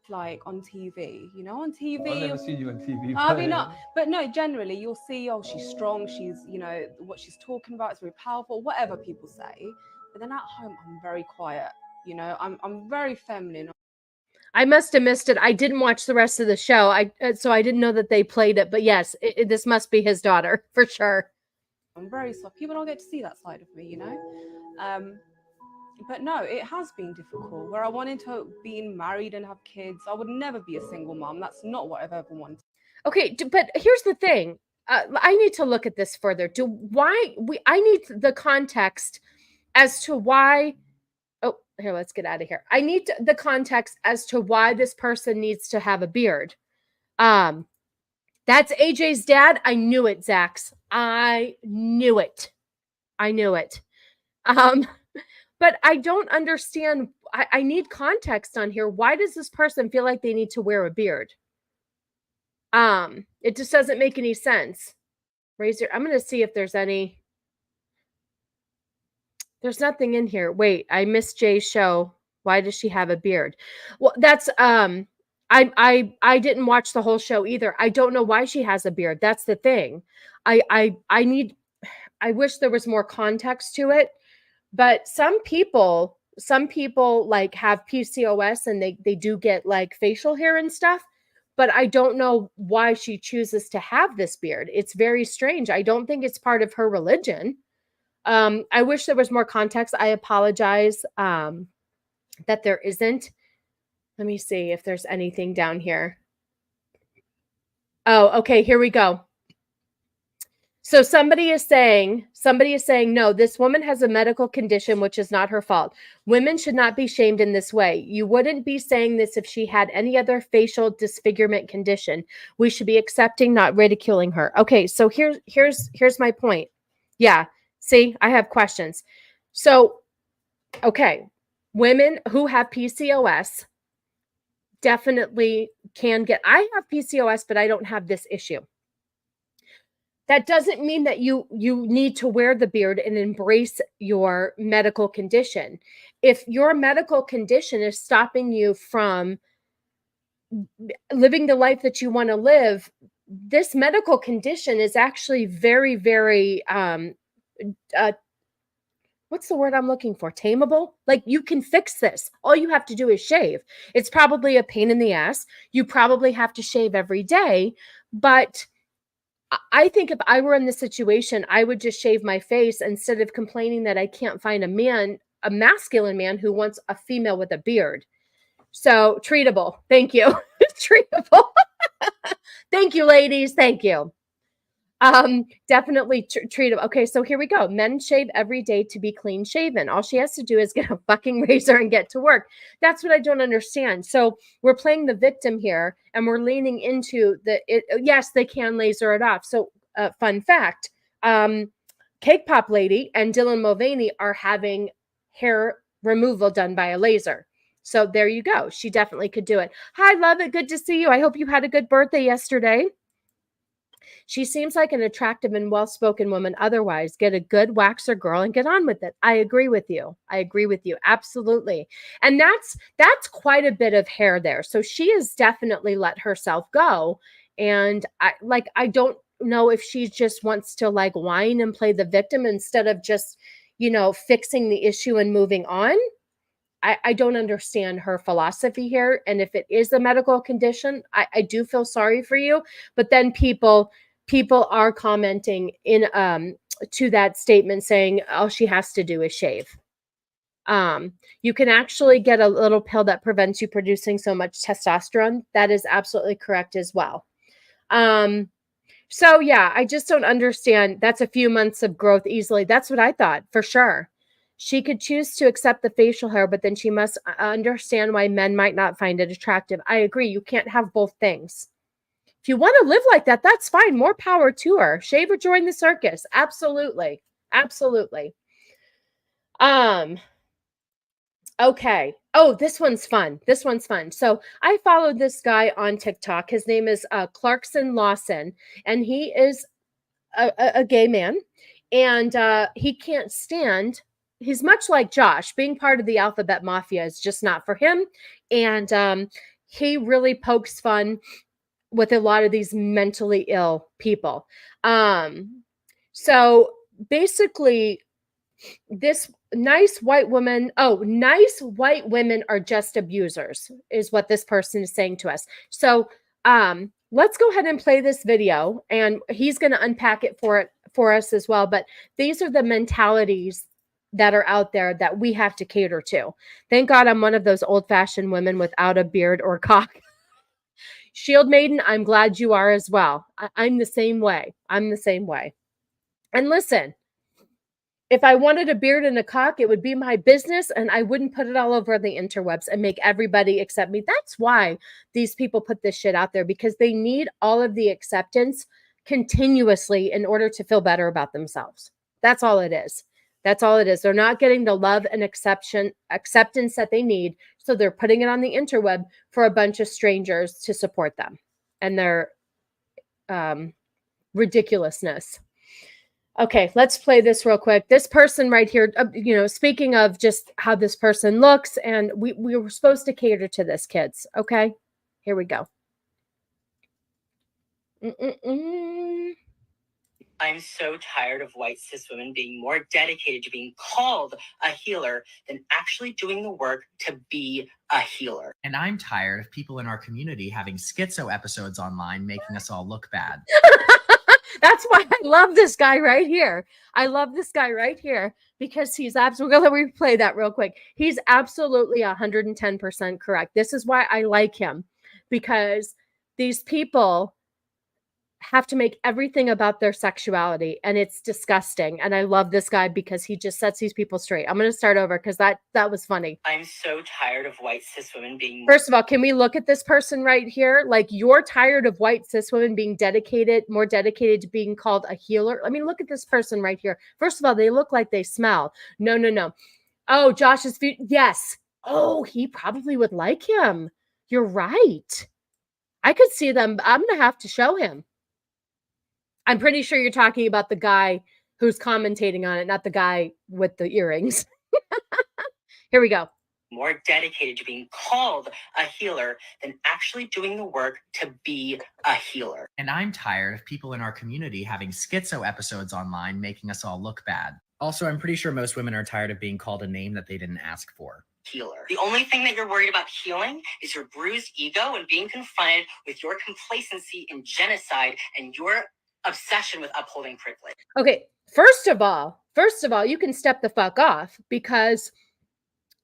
like on TV, you know, on TV. I've never seen you on TV. I mean, not, but no, generally you'll see, oh, she's strong, she's, you know, what she's talking about is very powerful, whatever people say. But then at home, I'm very quiet. You know, I'm very feminine. I must have missed it. I didn't watch the rest of the show. So I didn't know that they played it. But yes, this must be his daughter for sure. I'm very soft. People don't get to see that side of me, you know. But no, it has been difficult. Where I wanted to be married and have kids, I would never be a single mom. That's not what I've ever wanted. Okay, but here's the thing. I need to look at this further. I need the context as to why. Oh, here, let's get out of here. I need the context as to why this person needs to have a beard. That's AJ's dad. I knew it, Zax. I knew it. But I don't understand. I need context on here. Why does this person feel like they need to wear a beard? It just doesn't make any sense. I'm going to see if there's any. There's nothing in here. Wait, I missed Jay's show. Why does she have a beard? Well, that's I didn't watch the whole show either. I don't know why she has a beard. That's the thing. I wish there was more context to it. But some people like have PCOS and they do get like facial hair and stuff. But I don't know why she chooses to have this beard. It's very strange. I don't think it's part of her religion. I wish there was more context. I apologize that there isn't. Let me see if there's anything down here. Oh, okay, here we go. So somebody is saying, no, this woman has a medical condition, which is not her fault. Women should not be shamed in this way. You wouldn't be saying this if she had any other facial disfigurement condition. We should be accepting, not ridiculing her. Okay, so here's my point. Yeah, see, I have questions. So, okay, women who have PCOS definitely can get, I have PCOS, but I don't have this issue. That doesn't mean that you need to wear the beard and embrace your medical condition. If your medical condition is stopping you from living the life that you want to live, this medical condition is actually very, very, what's the word I'm looking for? Tameable? Like, you can fix this. All you have to do is shave. It's probably a pain in the ass. You probably have to shave every day, but I think if I were in this situation, I would just shave my face instead of complaining that I can't find a masculine man who wants a female with a beard. So treatable. Thank you. Treatable. Thank you, ladies. Thank you. Definitely treatable. Okay, so here we go. Men shave every day to be clean shaven. All she has to do is get a fucking razor and get to work. That's what I don't understand. So we're playing the victim here, and we're leaning into yes, they can laser it off. So fun fact, Cake Pop Lady and Dylan Mulvaney are having hair removal done by a laser. So there you go. She definitely could do it. Hi, love it. Good to see you. I hope you had a good birthday yesterday. She seems like an attractive and well-spoken woman. Otherwise, get a good waxer girl and get on with it. I agree with you. Absolutely. And that's quite a bit of hair there. So she has definitely let herself go. And I don't know if she just wants to like whine and play the victim instead of just, fixing the issue and moving on. I don't understand her philosophy here. And if it is a medical condition, I do feel sorry for you. But then people are commenting in to that statement saying all she has to do is shave. You can actually get a little pill that prevents you producing so much testosterone. That is absolutely correct as well. So yeah, I just don't understand. That's a few months of growth easily. That's what I thought for sure. She could choose to accept the facial hair, but then she must understand why men might not find it attractive. I agree. You can't have both things. If you want to live like that, that's fine. More power to her. Shave or join the circus. Absolutely. Absolutely. Okay. Oh, this one's fun. So I followed this guy on TikTok. His name is Clarkson Lawson, and he is a gay man, and he can't stand. He's much like Josh. Being part of the alphabet mafia is just not for him. And he really pokes fun with a lot of these mentally ill people. So basically, this nice white women. Oh, nice white women are just abusers, is what this person is saying to us. So let's go ahead and play this video, and he's going to unpack it for us as well. But these are the mentalities that are out there that we have to cater to. Thank God I'm one of those old-fashioned women without a beard or cock. Shield Maiden, I'm glad you are as well. I'm the same way. I'm the same way. And listen, if I wanted a beard and a cock, it would be my business, and I wouldn't put it all over the interwebs and make everybody accept me. That's why these people put this shit out there, because they need all of the acceptance continuously in order to feel better about themselves. That's all it is. That's all it is. They're not getting the love and acceptance that they need, so they're putting it on the interweb for a bunch of strangers to support them and their ridiculousness. Okay, let's play this real quick. This person right here, speaking of just how this person looks, and we were supposed to cater to this, kids. Okay, here we go. I'm so tired of white cis women being more dedicated to being called a healer than actually doing the work to be a healer. And I'm tired of people in our community having schizo episodes online making us all look bad. That's why I love this guy right here. I love this guy right here because he's absolutely, we're going to replay that real quick. He's absolutely 110% correct. This is why I like him, because these people have to make everything about their sexuality, and it's disgusting. And I love this guy because he just sets these people straight. I'm going to start over because that was funny. I'm so tired of white cis women being... First of all, can we look at this person right here? Like, you're tired of white cis women being more dedicated to being called a healer. I mean, look at this person right here. First of all, they look like they smell. No. Oh, Josh's feet. Yes. Oh, he probably would like him. You're right. I could see them. I'm going to have to show him. I'm pretty sure you're talking about the guy who's commentating on it, not the guy with the earrings. Here we go. More dedicated to being called a healer than actually doing the work to be a healer. And I'm tired of people in our community having schizo episodes online making us all look bad. Also, I'm pretty sure most women are tired of being called a name that they didn't ask for. Healer. The only thing that you're worried about healing is your bruised ego and being confronted with your complacency in genocide and your obsession with upholding privilege. Okay, first of all, you can step the fuck off, because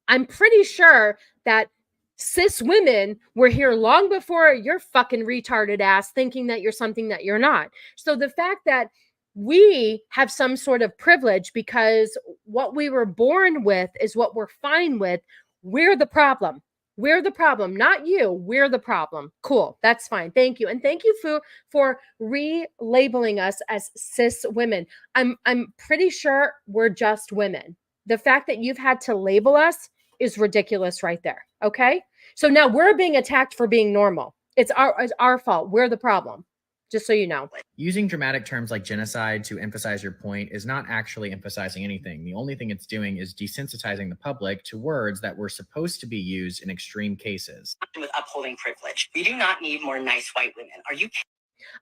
I'm pretty sure that cis women were here long before your fucking retarded ass thinking that you're something that you're not. So the fact that we have some sort of privilege because what we were born with is what we're fine with, we're the problem. We're the problem, not you. We're the problem. Cool. That's fine. Thank you. And thank you for relabeling us as cis women. I'm pretty sure we're just women. The fact that you've had to label us is ridiculous right there. Okay? So now we're being attacked for being normal. It's our fault. We're the problem. Just so you know. Using dramatic terms like genocide to emphasize your point is not actually emphasizing anything. The only thing it's doing is desensitizing the public to words that were supposed to be used in extreme cases. With upholding privilege. We do not need more nice white women. Are you kidding?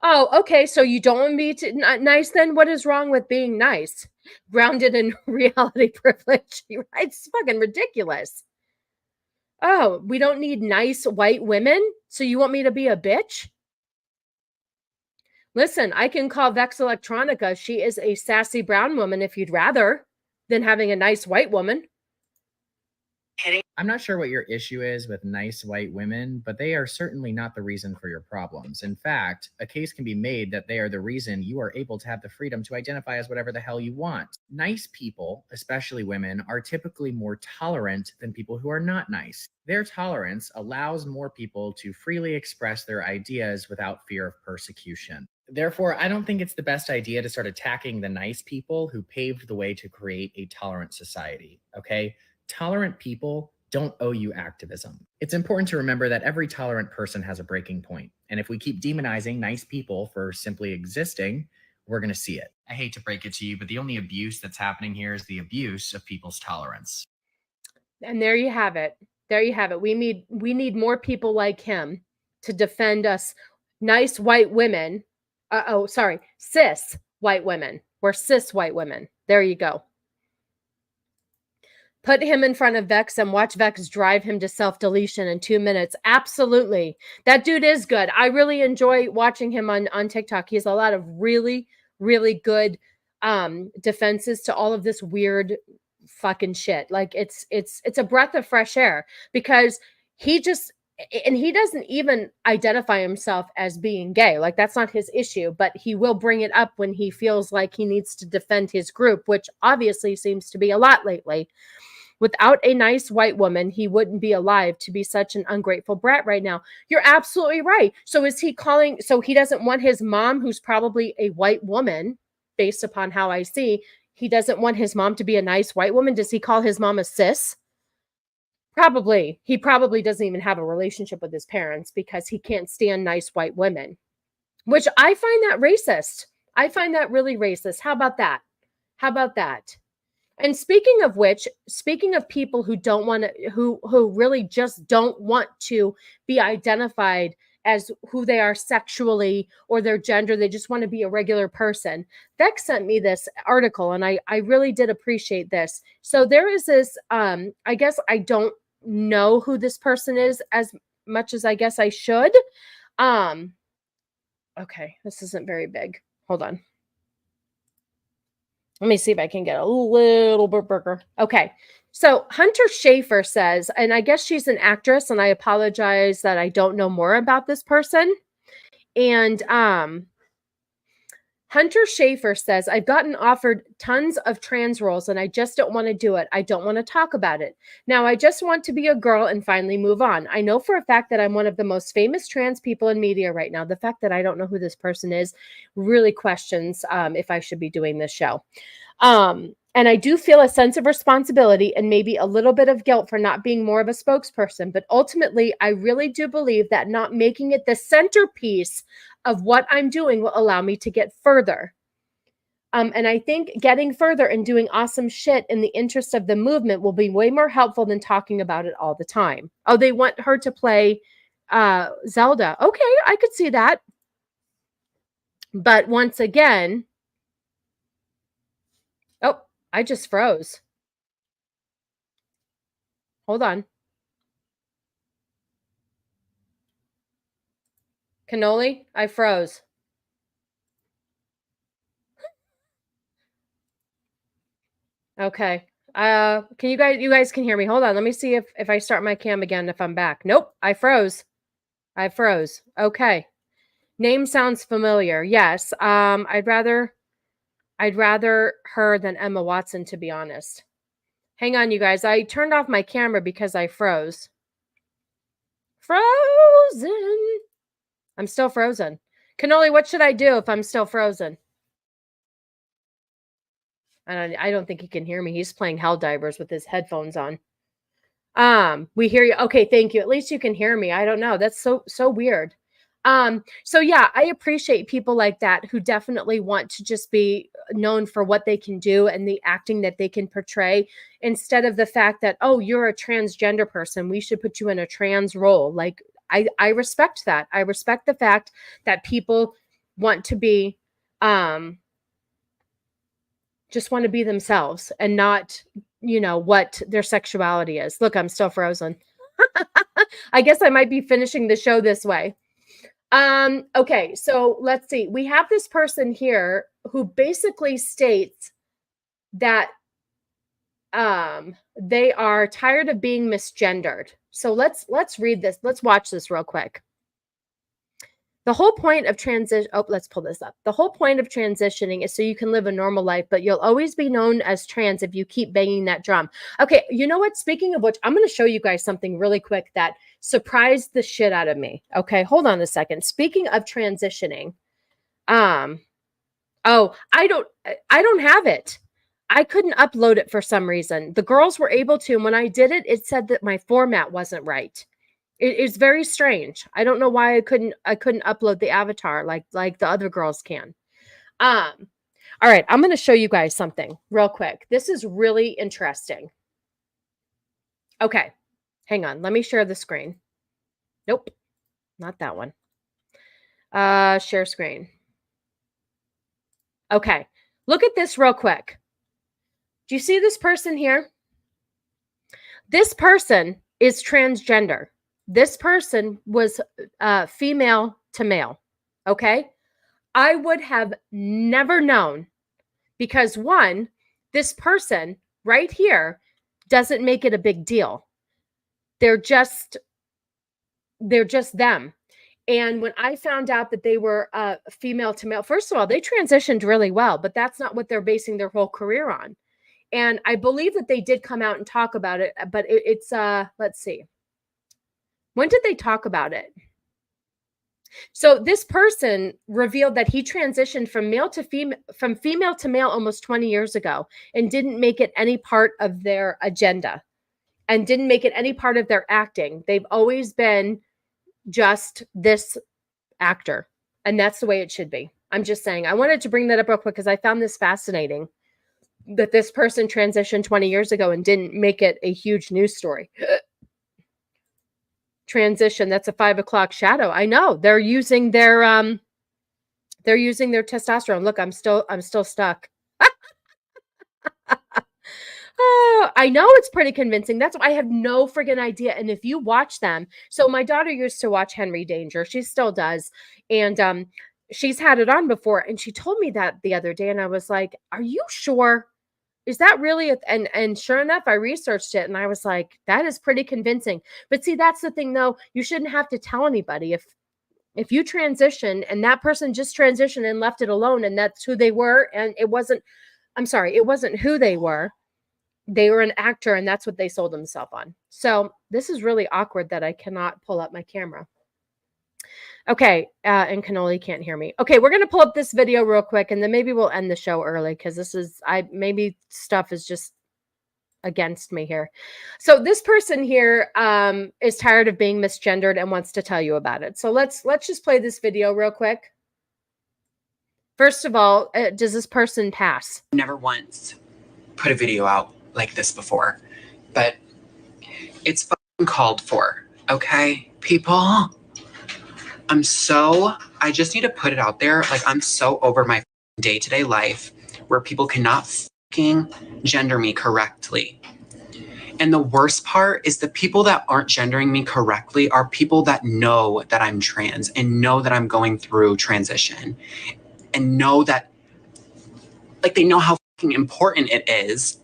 Oh, okay. So you don't want me to nice then? What is wrong with being nice? Grounded in reality privilege. It's fucking ridiculous. Oh, we don't need nice white women? So you want me to be a bitch? Listen, I can call Vex Electronica. She is a sassy brown woman if you'd rather than having a nice white woman. Kidding. I'm not sure what your issue is with nice white women, but they are certainly not the reason for your problems. In fact, a case can be made that they are the reason you are able to have the freedom to identify as whatever the hell you want. Nice people, especially women, are typically more tolerant than people who are not nice. Their tolerance allows more people to freely express their ideas without fear of persecution. Therefore, I don't think it's the best idea to start attacking the nice people who paved the way to create a tolerant society, okay? Tolerant people don't owe you activism. It's important to remember that every tolerant person has a breaking point. And if we keep demonizing nice people for simply existing, we're going to see it. I hate to break it to you, but the only abuse that's happening here is the abuse of people's tolerance. And there you have it. There you have it. We need more people like him to defend us nice white women. Cis white women. We're cis white women. There you go. Put him in front of Vex and watch Vex drive him to self-deletion in 2 minutes. Absolutely. That dude is good. I really enjoy watching him on TikTok. He has a lot of really, really good defenses to all of this weird fucking shit. Like it's a breath of fresh air because he doesn't even identify himself as being gay. Like that's not his issue, but he will bring it up when he feels like he needs to defend his group, which obviously seems to be a lot lately. Without a nice white woman, he wouldn't be alive to be such an ungrateful brat right now. You're absolutely right. So he doesn't want his mom, who's probably a white woman, based upon how I see, he doesn't want his mom to be a nice white woman. Does he call his mom a sis? Probably. He probably doesn't even have a relationship with his parents because he can't stand nice white women, which I find that racist. I find that really racist. How about that? How about that? And speaking of which, speaking of people who don't want to, who really just don't want to be identified as who they are sexually or their gender, they just want to be a regular person. Vex sent me this article and I really did appreciate this. So there is this, I guess I don't know who this person is as much as I guess I should. Okay, this isn't very big. Hold on. Let me see if I can get a little bit bigger. Okay. So Hunter Schafer says, and I guess she's an actress, and I apologize that I don't know more about this person. And Hunter Schafer says, I've gotten offered tons of trans roles and I just don't want to do it. I don't want to talk about it. Now, I just want to be a girl and finally move on. I know for a fact that I'm one of the most famous trans people in media right now. The fact that I don't know who this person is really questions if I should be doing this show. And I do feel a sense of responsibility and maybe a little bit of guilt for not being more of a spokesperson. But ultimately, I really do believe that not making it the centerpiece of what I'm doing will allow me to get further. And I think getting further and doing awesome shit in the interest of the movement will be way more helpful than talking about it all the time. Oh, they want her to play Zelda. Okay, I could see that. But once again, oh, I just froze. Hold on. Cannoli, I froze. Okay. Can you guys can hear me? Hold on. Let me see if I start my cam again, if I'm back. Nope, I froze. I froze. Okay. Name sounds familiar. Yes. I'd rather her than Emma Watson, to be honest. Hang on, you guys. I turned off my camera because I froze. Frozen. I'm still frozen. Cannoli, what should I do if I'm still frozen? I don't think he can hear me. He's playing Helldivers with his headphones on. We hear you. Okay, thank you. At least you can hear me. I don't know. That's so weird. So yeah, I appreciate people like that who definitely want to just be known for what they can do and the acting that they can portray instead of the fact that, oh, you're a transgender person, we should put you in a trans role. Like I respect that. I respect the fact that people want to be, just want to be themselves and not, what their sexuality is. Look, I'm still frozen. I guess I might be finishing the show this way. Okay, so let's see. We have this person here who basically states that they are tired of being misgendered. So let's read this. Let's watch this real quick. The whole point of let's pull this up. The whole point of transitioning is so you can live a normal life, but you'll always be known as trans if you keep banging that drum. Okay, you know what? Speaking of which, I'm going to show you guys something really quick that surprised the shit out of me. Okay, hold on a second. Speaking of transitioning, I don't have it. I couldn't upload it for some reason. The girls were able to, and when I did it, it said that my format wasn't right. It is very strange. I don't know why I couldn't upload the avatar like the other girls can. All right, I'm going to show you guys something real quick. This is really interesting. Okay, hang on. Let me share the screen. Nope, not that one. Share screen. Okay, look at this real quick. Do you see this person here? This person is transgender. This person was female to male. Okay. I would have never known because one, this person right here doesn't make it a big deal. They're just them. And when I found out that they were female to male, first of all, they transitioned really well, but that's not what they're basing their whole career on. And I believe that they did come out and talk about it, but it's let's see. When did they talk about it? So this person revealed that he transitioned from female to male almost 20 years ago and didn't make it any part of their agenda and didn't make it any part of their acting. They've always been just this actor, and that's the way it should be. I'm just saying. I wanted to bring that up real quick because I found this fascinating that this person transitioned 20 years ago and didn't make it a huge news story. Transition, that's a 5 o'clock shadow. I know they're using their testosterone. Look, I'm still stuck. Oh, I know it's pretty convincing. That's why I have no friggin' idea. And if you watch them, so my daughter used to watch Henry Danger. She still does. And she's had it on before. And she told me that the other day. And I was like, are you sure? Is that really and sure enough, I researched it and I was like, that is pretty convincing. But see, that's the thing though. You shouldn't have to tell anybody if you transition and that person just transitioned and left it alone and that's who they were. And it wasn't who they were. They were an actor and that's what they sold themselves on. So this is really awkward that I cannot pull up my camera. Okay, and Cannoli can't hear me. Okay, we're going to pull up this video real quick, and then maybe we'll end the show early because maybe stuff is just against me here. So this person here is tired of being misgendered and wants to tell you about it. So let's just play this video real quick. First of all, does this person pass? Never once put a video out like this before, but it's fucking called for, okay, people? I just need to put it out there. Like, I'm so over my day-to-day life where people cannot fucking gender me correctly. And the worst part is the people that aren't gendering me correctly are people that know that I'm trans and know that I'm going through transition and know that, like, they know how fucking important it is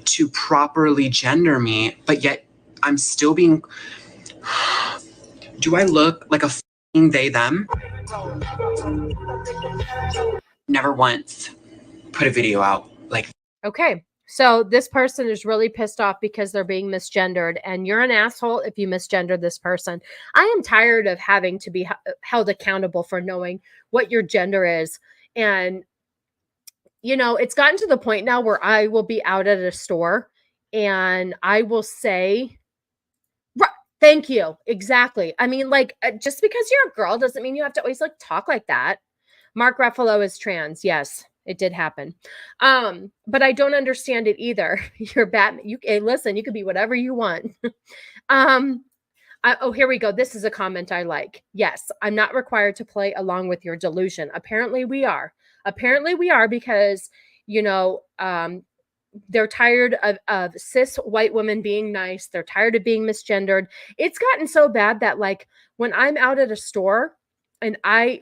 to properly gender me, but yet I'm still being, do I look like a they, them? Never once put a video out like. Okay, so this person is really pissed off because they're being misgendered, and you're an asshole if you misgender this person. I am tired of having to be held accountable for knowing what your gender is. And, you know, it's gotten to the point now where I will be out at a store and I will say, thank you. Exactly. I mean, like, just because you're a girl doesn't mean you have to always like talk like that. Mark Ruffalo is trans. Yes, it did happen. But I don't understand it either. You're Batman. Listen, you could be whatever you want. Oh, here we go. This is a comment I like. Yes, I'm not required to play along with your delusion. Apparently we are. Apparently we are because, you know, they're tired of cis white women being nice. They're tired of being misgendered. It's gotten so bad that, like, when I'm out at a store and I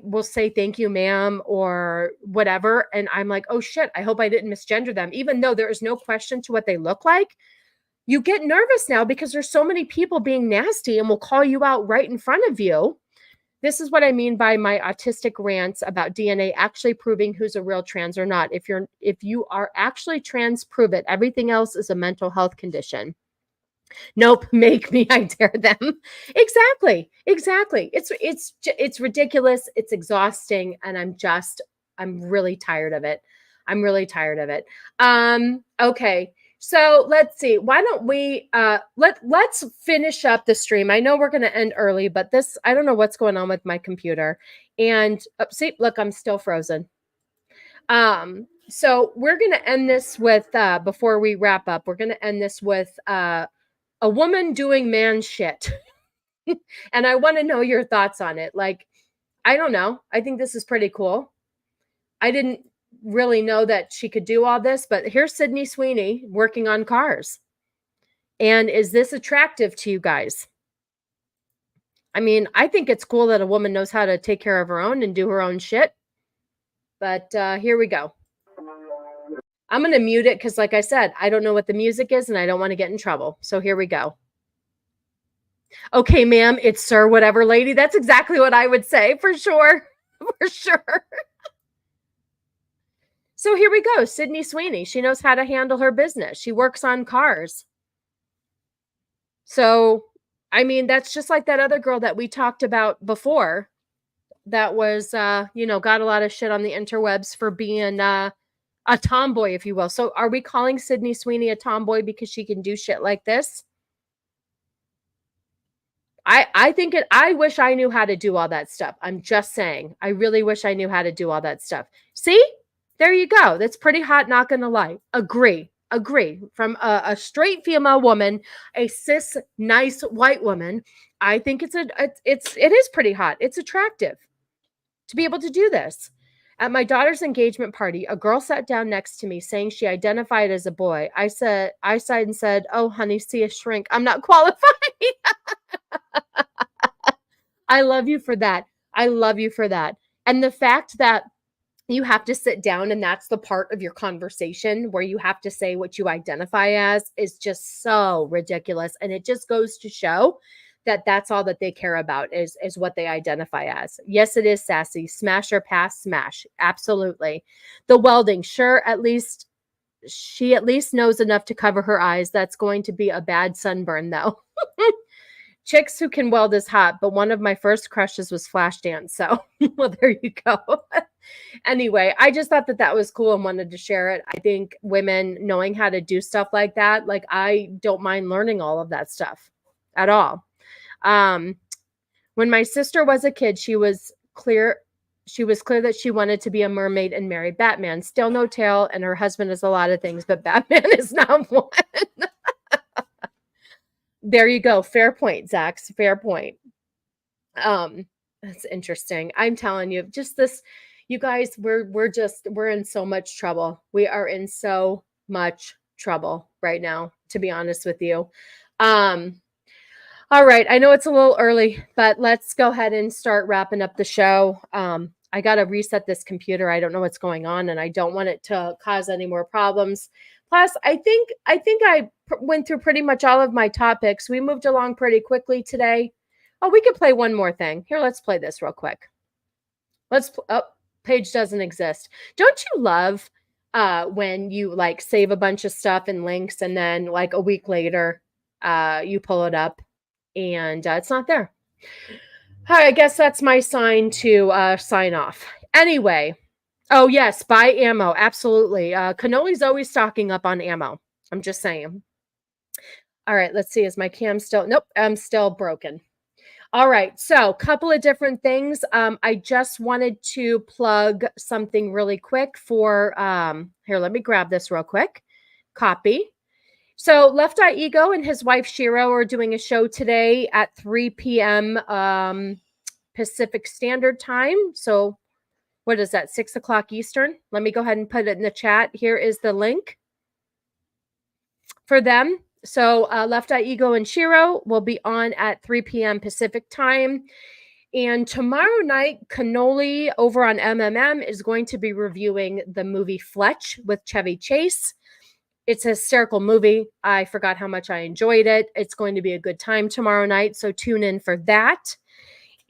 will say thank you, ma'am, or whatever, and I'm like, oh shit, I hope I didn't misgender them, even though there is no question to what they look like. You get nervous now because there's so many people being nasty and will call you out right in front of you. This is what I mean by my autistic rants about DNA actually proving who's a real trans or not. If you are actually trans, prove it. Everything else is a mental health condition. Nope, make me, I dare them. Exactly. It's ridiculous. It's exhausting, and I'm really tired of it. Okay. So let's see. Why don't we let's finish up the stream. I know we're going to end early, but I don't know what's going on with my computer. And see, look, I'm still frozen. So we're going to end this with before we wrap up, we're going to end this with a woman doing man shit. And I want to know your thoughts on it. Like, I don't know. I think this is pretty cool. I didn't really know that she could do all this, but here's Sydney Sweeney working on cars. And is this attractive to you guys? I mean, I think it's cool that a woman knows how to take care of her own and do her own shit. But here we go. I'm going to mute it because, like I said, I don't know what the music is and I don't want to get in trouble. So here we go. Okay, ma'am, it's sir, whatever, lady. That's exactly what I would say, for sure. For sure. So here we go. Sydney Sweeney. She knows how to handle her business. She works on cars. So, I mean, that's just like that other girl that we talked about before that was, got a lot of shit on the interwebs for being a tomboy, if you will. So are we calling Sydney Sweeney a tomboy because she can do shit like this? I wish I knew how to do all that stuff. I'm just saying. I really wish I knew how to do all that stuff. See? There you go. That's pretty hot, not gonna lie. Agree. From a straight female woman, a cis, nice white woman, I think it is pretty hot. It's attractive to be able to do this. At my daughter's engagement party, a girl sat down next to me saying she identified as a boy. I sighed and said, "Oh, honey, see a shrink. I'm not qualified." I love you for that. And the fact that you have to sit down and that's the part of your conversation where you have to say what you identify as is just so ridiculous. And it just goes to show that that's all that they care about is what they identify as. Yes, it is sassy. Smash or pass, smash. Absolutely. The welding, sure, she at least knows enough to cover her eyes. That's going to be a bad sunburn though. Chicks who can weld is hot, but one of my first crushes was Flashdance. So, well, there you go. Anyway, I just thought that was cool and wanted to share it. I think women knowing how to do stuff like that, like I don't mind learning all of that stuff at all. When my sister was a kid, she was clear that she wanted to be a mermaid and marry Batman. Still no tail, and her husband is a lot of things, but Batman is not one. There you go. Fair point, Zax. Fair point. That's interesting. I'm telling you, just this, you guys, we're in so much trouble. We are in so much trouble right now, to be honest with you. All right. I know it's a little early, but let's go ahead and start wrapping up the show. I got to reset this computer. I don't know what's going on and I don't want it to cause any more problems. Plus, I think I went through pretty much all of my topics. We moved along pretty quickly today. Oh, we could play one more thing. Here, let's play this real quick. Page doesn't exist. Don't you love when you like save a bunch of stuff and links and then like a week later you pull it up and it's not there. All right, I guess that's my sign to sign off. Anyway. Oh, yes, buy ammo. Absolutely. Cannoli's always stocking up on ammo. I'm just saying. All right, let's see. Is my cam still? Nope, I'm still broken. All right, so a couple of different things. I just wanted to plug something really quick for, here, let me grab this real quick. Copy. So Left Eye Ego and his wife Shiro are doing a show today at 3 p.m. Pacific Standard Time. So what is that, 6 o'clock Eastern? Let me go ahead and put it in the chat. Here is the link for them. So Left Eye Ego and Shiro will be on at 3 p.m. Pacific time. And tomorrow night, Cannoli over on MMM is going to be reviewing the movie Fletch with Chevy Chase. It's a hysterical movie. I forgot how much I enjoyed it. It's going to be a good time tomorrow night. So tune in for that.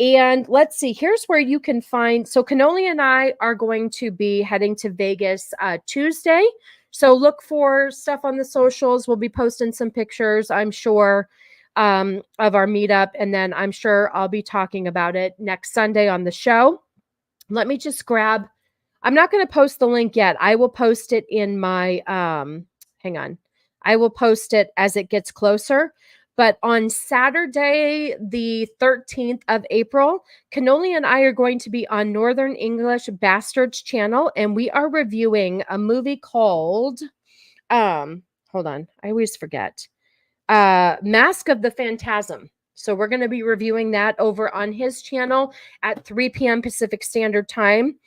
And let's see, here's where you can find, so Cannoli and I are going to be heading to Vegas Tuesday. So look for stuff on the socials. We'll be posting some pictures, I'm sure, of our meetup. And then I'm sure I'll be talking about it next Sunday on the show. Let me just grab, I'm not going to post the link yet. I will post it in my, hang on. I will post it as it gets closer. But on Saturday, the 13th of April, Cannoli and I are going to be on Northern English Bastards channel, and we are reviewing a movie called, hold on, I always forget, Mask of the Phantasm. So we're going to be reviewing that over on his channel at 3 p.m. Pacific Standard Time.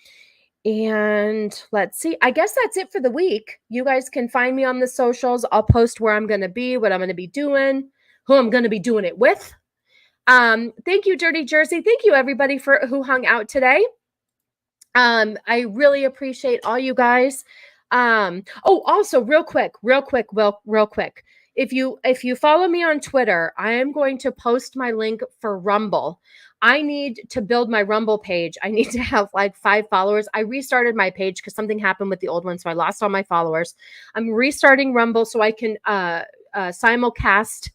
And let's see. I guess that's it for the week. You guys can find me on the socials. I'll post where I'm going to be, what I'm going to be doing, who I'm going to be doing it with. Thank you, Dirty Jersey. Thank you, everybody, who hung out today. I really appreciate all you guys. Also real quick. If you follow me on Twitter, I am going to post my link for Rumble. I need to build my Rumble page. I need to have like 5 followers. I restarted my page because something happened with the old one, so I lost all my followers. I'm restarting Rumble so I can simulcast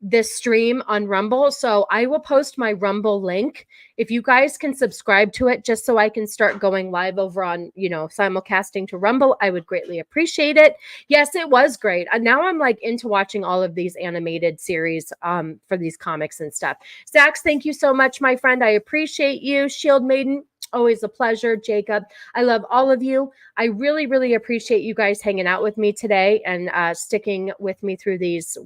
this stream on Rumble. So I will post my Rumble link. If you guys can subscribe to it just so I can start going live over on, simulcasting to Rumble, I would greatly appreciate it. Yes, it was great. And now I'm like into watching all of these animated series for these comics and stuff. Zax, thank you so much, my friend. I appreciate you. Shield Maiden, always a pleasure. Jacob, I love all of you. I really, really appreciate you guys hanging out with me today and sticking with me through these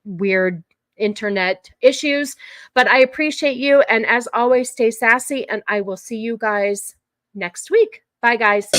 weird internet issues, but I appreciate you. And as always, stay sassy, and I will see you guys next week. Bye, guys.